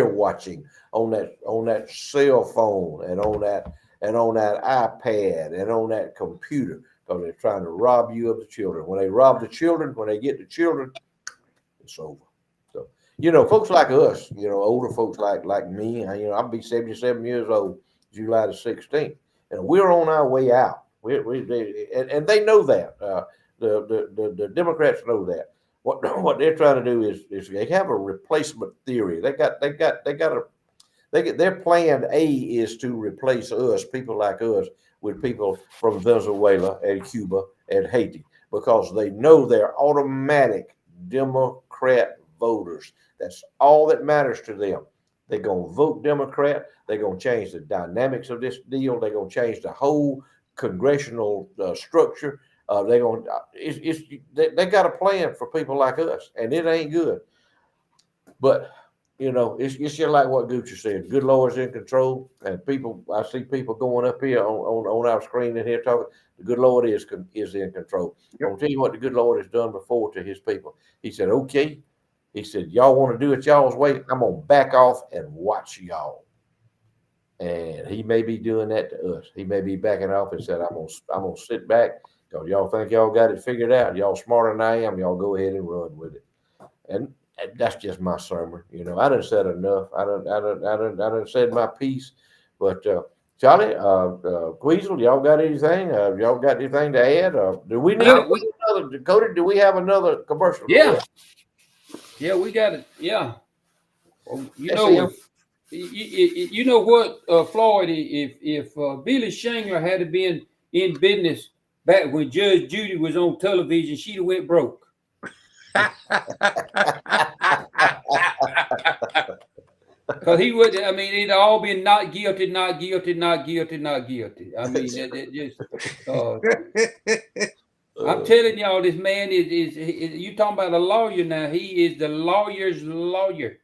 watching on that cell phone and on that iPad and on that computer, because they're trying to rob you of the children. When they rob the children, when they get the children, it's over. So folks like us, older folks like me, I'll be 77 years old July the 16th, and we're on our way out. And they know that. The Democrats know that. What they're trying to do is they have a replacement theory. Their plan A is to replace us, people like us, with people from Venezuela and Cuba and Haiti, because they know they're automatic Democrat voters. That's all that matters to them. They're going to vote Democrat. They're going to change the dynamics of this deal. They're going to change the whole congressional structure. They got a plan for people like us, and it ain't good. But it's just like what Gucci said. Good Lord's in control, and I see people going up here on our screen in here talking. The good Lord is in control. Yep. I'll tell you what the good Lord has done before to His people. He said, "Okay," He said, "Y'all want to do it y'all's way? I'm gonna back off and watch y'all." And he may be doing that to us. He may be backing off and said, I'm gonna sit back because y'all think y'all got it figured out. Y'all smarter than I am. Y'all go ahead and run with it. And that's just my sermon. You know, I done said enough. I done said my piece. But Charlie, Queasel, y'all got anything? Y'all got anything to add? Do we need another Dakota? Do we have another commercial? Yeah. Yeah, we got it. Yeah. Well, you know, you know what, Floyd, if Billy Shingler had been in business back when Judge Judy was on television, she'd have went broke. Because he would, I mean, it'd all been not guilty, not guilty, not guilty, not guilty. I mean, it just, I'm telling y'all, this man is you talking about a lawyer now. He is the lawyer's lawyer.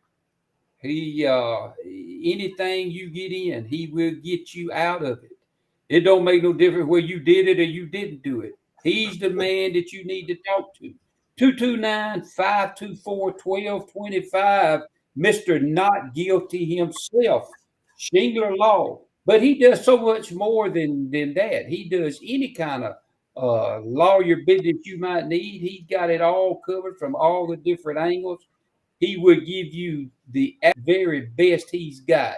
He anything you get in, he will get you out of it. It don't make no difference whether you did it or you didn't do it. He's the man that you need to talk to. 229-524-1225, Mr. Not Guilty himself, Shingler Law. But he does so much more than that. He does any kind of lawyer business you might need. He's got it all covered from all the different angles. He will give you the very best he's got.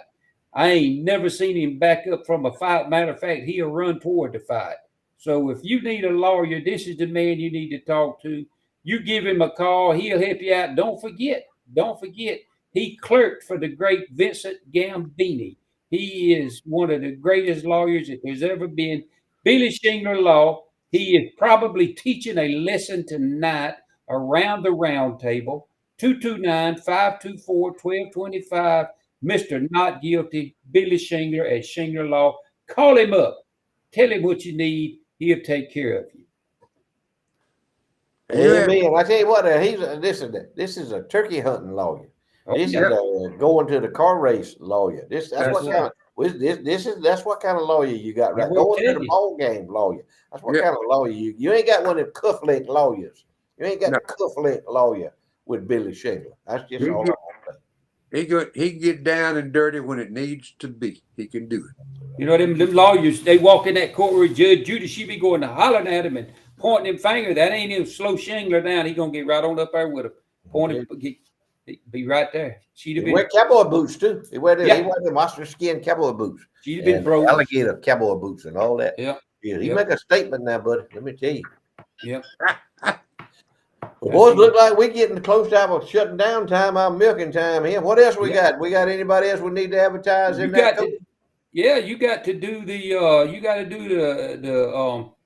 I ain't never seen him back up from a fight. Matter of fact, he'll run toward the fight. So if you need a lawyer, this is the man you need to talk to. You give him a call, he'll help you out. Don't forget, he clerked for the great Vincent Gambini. He is one of the greatest lawyers that there's ever been. Billy Shingler Law. He is probably teaching a lesson tonight around the round table. 229-524-1225, Mr. Not Guilty, Billy Shingler at Shingler Law. Call him up. Tell him what you need. He'll take care of you. Amen. I tell you what, this is a turkey hunting lawyer. This is going to the car race lawyer. That's what kind of lawyer you got right. Going to the ball game lawyer. That's what kind of lawyer you ain't got one of the cufflink lawyers. You ain't got the cufflink lawyer with Billy Shingler. That's just all I'm gonna say. He get down and dirty when it needs to be. He can do it. You know, them lawyers, they walk in that courtroom, Judge Judy, she be going to hollering at him and pointing them finger. That ain't him slow Shingler down. He gonna get right on up there with him. Pointing, be right there. She'd have been wear cowboy boots too. He wear them ostrich skin cowboy boots. She'd have been broke. Alligator cowboy boots and all that. Yeah. He make a statement now, buddy. Let me tell you. Yep. Boys, look like we're getting close to our shutting down time, our milking time here. What else we got? We got anybody else we need to advertise in that? You got to do the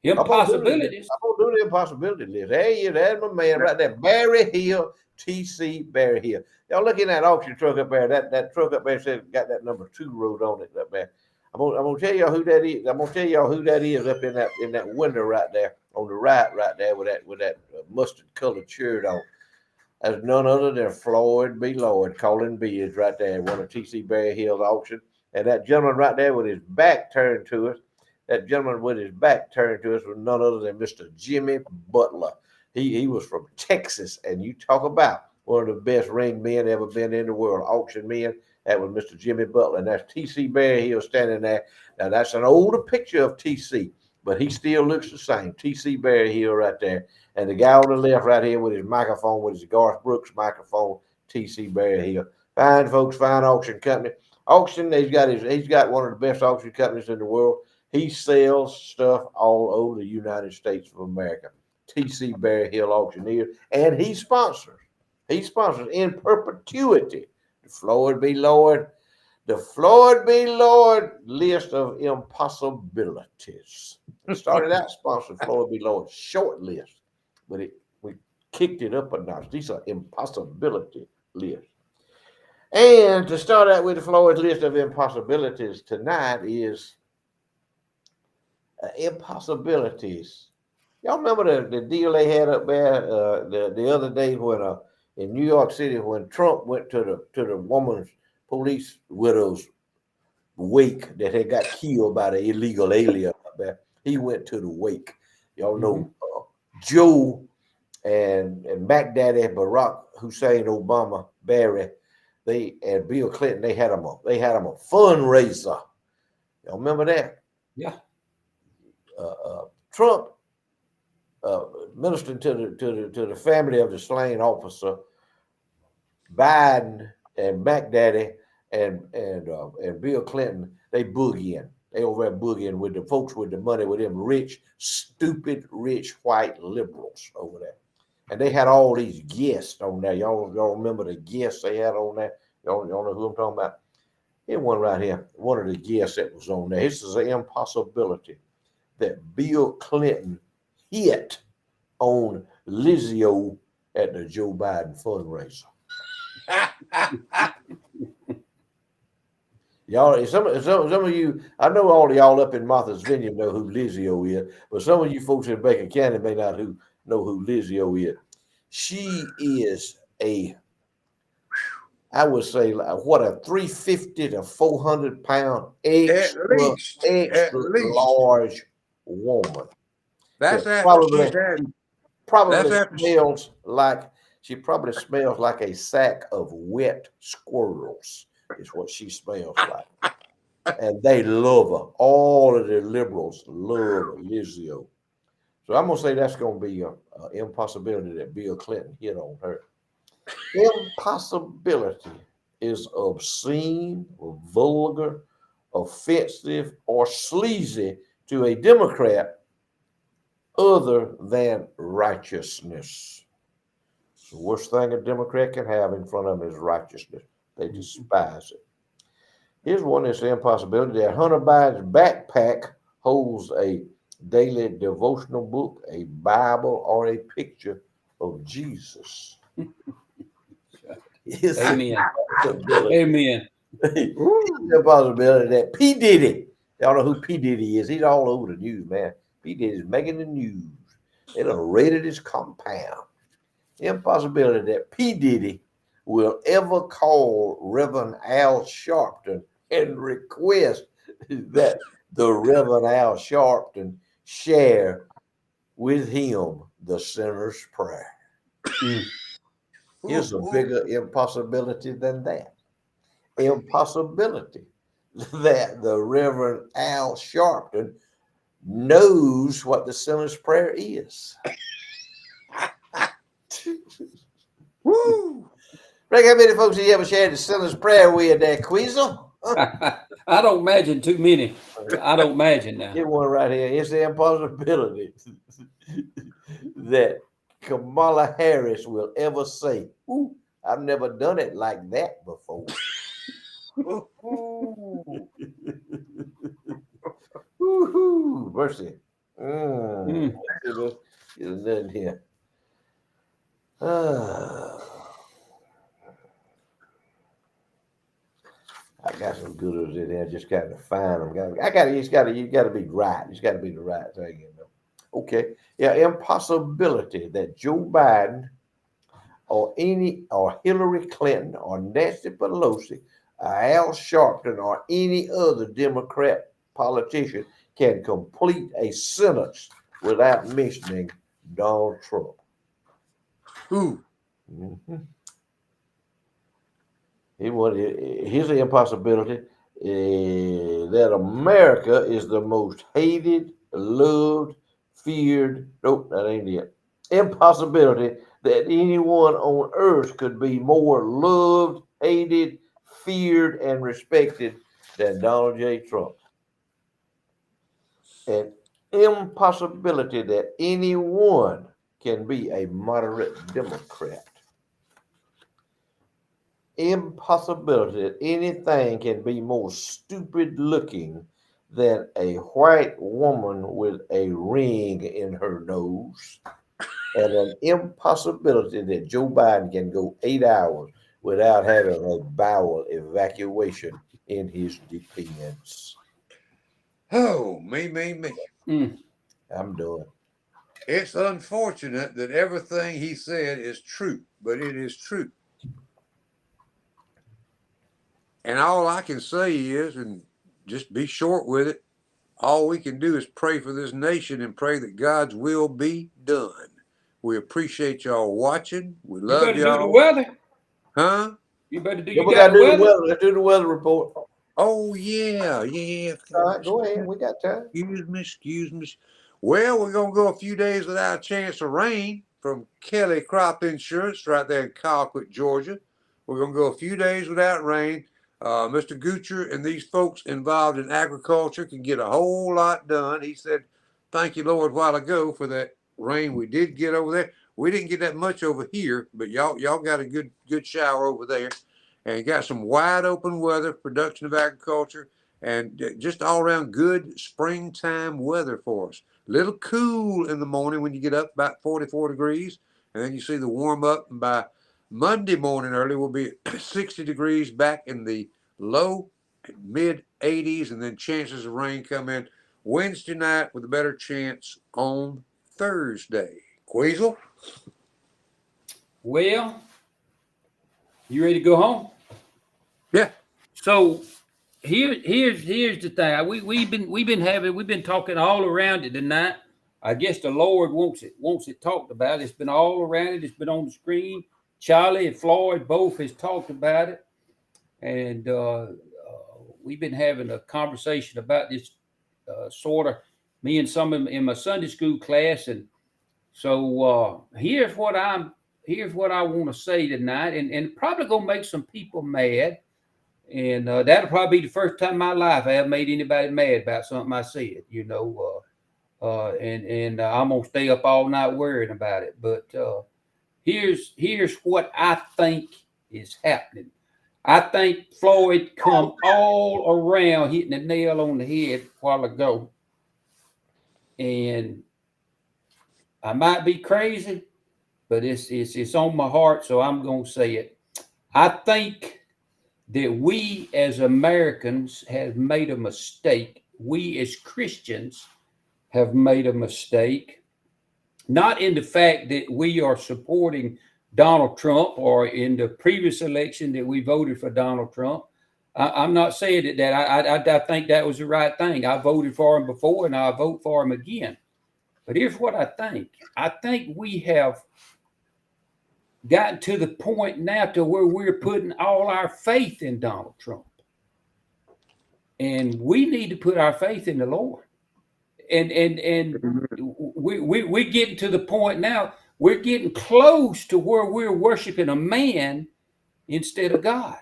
impossibilities. I'm gonna do the impossibility list. Hey, there's my man right there, Barry Hill, TC Barry Hill. Y'all look in that auction truck up there. That truck up there says got that number 2 wrote on it up there. I'm gonna tell y'all who that is. I'm gonna tell y'all who that is up in that window right there on the right there with that mustard colored shirt on. That's none other than Floyd B. Lloyd calling bids right there. One of TC Barry Hill's auction. And that gentleman right there with his back turned to us, was none other than Mr. Jimmy Butler. He was from Texas, and you talk about one of the best ring men ever been in the world, auction men. That was Mr. Jimmy Butler, and that's TC Barry Hill standing there. Now, that's an older picture of TC, but he still looks the same. TC Barry Hill right there. And the guy on the left right here with his microphone, with his Garth Brooks microphone, TC Barry Hill. Fine folks, fine auction company. Auction, he's got one of the best auction companies in the world. He sells stuff all over the United States of America. TC Barry Hill Auctioneer, and he sponsors in perpetuity the Floyd B. Lloyd list of impossibilities. It started out sponsoring Floyd B. Lloyd's short list, but we kicked it up a notch. These are impossibility lists. And to start out with the Floyd list of impossibilities tonight is impossibilities. Y'all remember the deal they had up there the other day when in New York City when Trump went to the woman's police widow's wake that had got killed by the illegal alien up there. He went to the wake. Y'all know Joe and Mac Daddy Barack Hussein Obama Barry. And Bill Clinton, they had him a fundraiser Y'all remember that? Yeah. Trump ministering to the family of the slain officer. Biden and Mac Daddy and Bill Clinton, they boogie in. They over there boogieing with the folks with the money, with them rich, stupid, rich white liberals over there. And they had all these guests on there. Y'all remember the guests they had on there? Y'all know who I'm talking about? Here's one right here. One of the guests that was on there. This is an impossibility that Bill Clinton hit on Lizzie-O at the Joe Biden fundraiser. Y'all, some of you, I know all of y'all up in Martha's Vineyard know who Lizzie-O is, but some of you folks in Baker County may not know who Lizzie-O is. She is I would say, what, a 350 to 400 pound extra large woman. That's after she's had. She probably smells like a sack of wet squirrels, is what she smells like. And they love her. All of the liberals love Lizzie-O. So I'm going to say that's going to be an impossibility that Bill Clinton hit on her. Impossibility is obscene, or vulgar, offensive, or sleazy to a Democrat other than righteousness. The worst thing a Democrat can have in front of them is righteousness. They despise it. Here's one that's an impossibility that Hunter Biden's backpack holds a daily devotional book, a Bible, or a picture of Jesus. Amen. Amen. It's a possibility that P. Diddy, y'all know who P. Diddy is. He's all over the news, man. P. Diddy's making the news. They done raided his compound. Impossibility that P. Diddy will ever call Reverend Al Sharpton and request that the Reverend Al Sharpton share with him the sinner's prayer. Here's a bigger impossibility than that. Impossibility that the Reverend Al Sharpton knows what the sinner's prayer is. Woo! Rick, how many folks have you ever shared the sinner's prayer with there, Queasel? I don't imagine too many. I don't imagine now. Get one right here. It's the impossibility that Kamala Harris will ever say, "Ooh, I've never done it like that before." Woohoo! Mercy. There's nothing here. I got some good ones in there. Just got to find them. You got to be right. It's got to be the right thing, you know. Okay. Yeah. Impossibility that Joe Biden or Hillary Clinton or Nancy Pelosi, Al Sharpton or any other Democrat politician can complete a sentence without mentioning Donald Trump. Who? Mm-hmm. Here's the impossibility that America is the most hated, loved, feared. Nope, that ain't it. Impossibility that anyone on earth could be more loved, hated, feared, and respected than Donald J. Trump. An impossibility that anyone can be a moderate Democrat. Impossibility that anything can be more stupid looking than a white woman with a ring in her nose, and an impossibility that Joe Biden can go 8 hours without having a bowel evacuation in his defense. Oh, me. I'm done. It's unfortunate that everything he said is true, but it is true. And all I can say is, and just be short with it, all we can do is pray for this nation and pray that God's will be done. We appreciate y'all watching. We love y'all. You better do the weather. Huh? You better do Yeah, you we got gotta the do the weather? weather. Let's do the weather report. Oh yeah, yeah. All right, go ahead. We got time. Excuse me. Well, we're gonna go a few days without a chance of rain from Kelly Crop Insurance right there in Colquitt, Georgia. We're gonna go a few days without rain. Mr. Goocher and these folks involved in agriculture can get a whole lot done. He said, "Thank you, Lord," a while ago for that rain we did get over there. We didn't get that much over here, but y'all got a good shower over there, and got some wide open weather, production of agriculture, and just all around good springtime weather for us. A little cool in the morning when you get up, about 44 degrees, and then you see the warm up. And by Monday morning early, we'll be at 60 degrees, back in the low mid 80s, and then chances of rain come in Wednesday night with a better chance on Thursday. Queasel? Well, you ready to go home? Yeah. So here's the thing. We've been talking all around it tonight. I guess the Lord wants it talked about. It's been all around it. It's been on the screen. Charlie and Floyd both has talked about it, and we've been having a conversation about this sort of, me and some in my Sunday school class. And so here's what I want to say tonight, and probably gonna make some people mad. And that'll probably be the first time in my life I have made anybody mad about something I said, and I'm gonna stay up all night worrying about it. But here's what I think is happening. I think Floyd come all around hitting the nail on the head a while ago. And I might be crazy, but it's on my heart, so I'm gonna say it. I think that we as Americans have made a mistake. We as Christians have made a mistake, not in the fact that we are supporting Donald Trump, or in the previous election that we voted for Donald Trump. I'm not saying that I think that was the right thing. I voted for him before, and I'll vote for him again. But here's what I think. I think we have gotten to the point now to where we're putting all our faith in Donald Trump. And we need to put our faith in the Lord. And we're getting to the point now, we're getting close to where we're worshiping a man instead of God.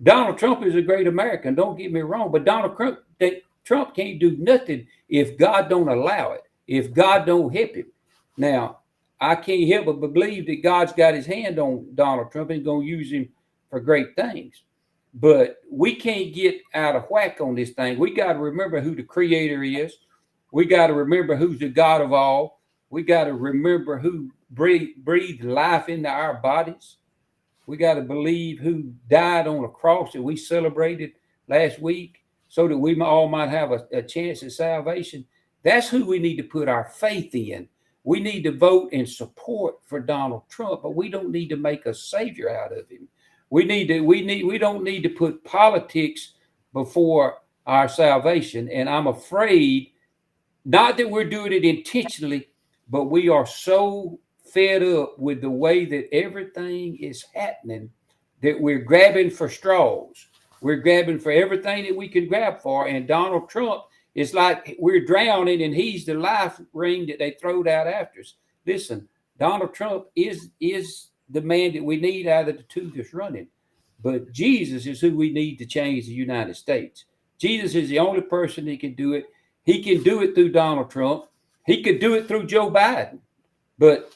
Donald Trump is a great American, don't get me wrong, but Trump can't do nothing if God don't allow it, if God don't help him. Now, I can't help but believe that God's got his hand on Donald Trump and going to use him for great things. But we can't get out of whack on this thing. We got to remember who the creator is. We got to remember who's the God of all. We got to remember who breathed life into our bodies. We got to believe who died on a cross that we celebrated last week so that we all might have a chance at salvation. That's who we need to put our faith in. We need to vote in support for Donald Trump, but we don't need to make a savior out of him. We don't need to put politics before our salvation. And I'm afraid, not that we're doing it intentionally, but we are so fed up with the way that everything is happening that we're grabbing for straws. We're grabbing for everything that we can grab for. And Donald Trump, it's like we're drowning and he's the life ring that they throwed out after us. Listen, Donald Trump is the man that we need out of the two that's running. But Jesus is who we need to change the United States. Jesus is the only person that can do it. He can do it through Donald Trump. He could do it through Joe Biden. But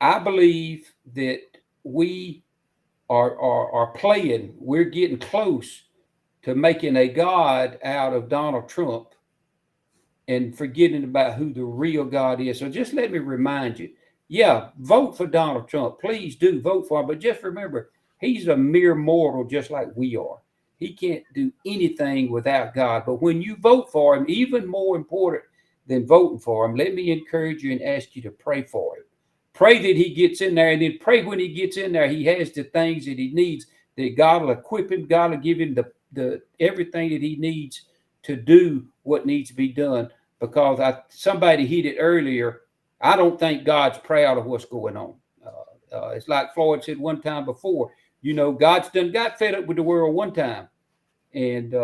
I believe that we are playing. We're getting close to making a God out of Donald Trump and forgetting about who the real God is. So just let me remind you, vote for Donald Trump. Please do vote for him. But just remember, he's a mere mortal just like we are. He can't do anything without God. But when you vote for him, even more important than voting for him, let me encourage you and ask you to pray for him. Pray that he gets in there, and then pray when he gets in there, he has the things that he needs, that God will equip him, God will give him the everything that he needs to do what needs to be done. Because somebody hit it earlier, I don't think God's proud of what's going on. It's like Floyd said one time before, God's done got fed up with the world one time. and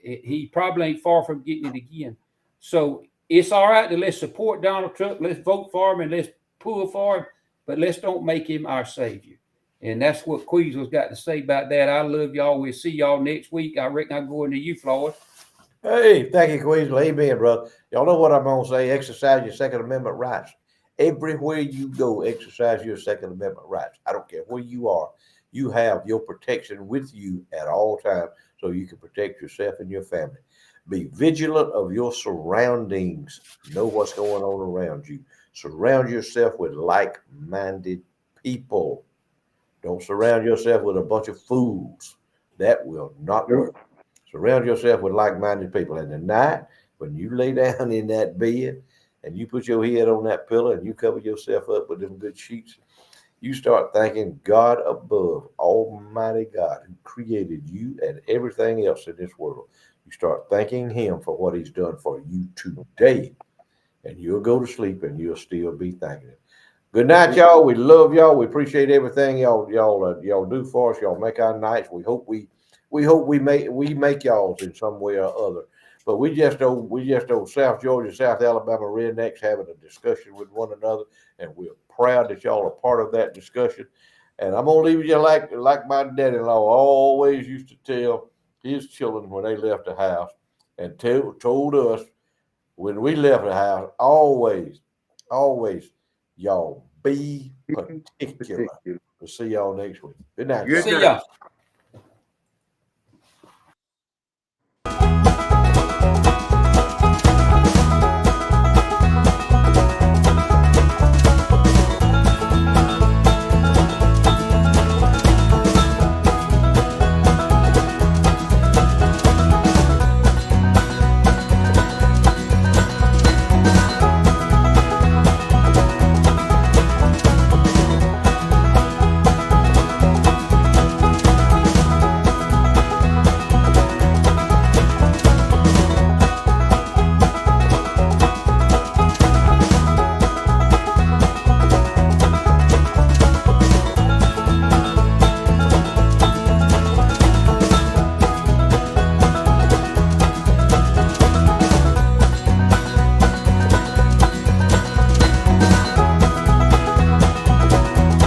he probably ain't far from getting it again. So it's all right to let's support Donald Trump, let's vote for him, and let's pull for him, but let's don't make him our savior. And that's what Queasel's got to say about that. I love y'all. We'll see y'all next week. I reckon I'm going to you, Floyd. Hey, thank you, Queasel. Amen, brother. Y'all know what I'm gonna say. Exercise your Second Amendment rights. Everywhere you go, exercise your Second Amendment rights. I don't care where you are. You have your protection with you at all times so you can protect yourself and your family. Be vigilant of your surroundings. Know what's going on around you. Surround yourself with like-minded people. Don't surround yourself with a bunch of fools. That will not work. Surround yourself with like-minded people. And tonight, when you lay down in that bed and you put your head on that pillow and you cover yourself up with them good sheets, you start thanking God above, Almighty God, who created you and everything else in this world. You start thanking him for what he's done for you today. And you'll go to sleep and you'll still be thanking him. Good night, y'all. We love y'all. We appreciate everything y'all do for us. Y'all make our nights. We hope we make y'all's in some way or other. But we just old South Georgia, South Alabama rednecks having a discussion with one another, and we're proud that y'all are part of that discussion. And I'm gonna leave you like my dad-in-law always used to tell his children when they left the house, and told us when we left the house, always, y'all be particular. We'll see y'all next week. Good night. Good See night. y'all.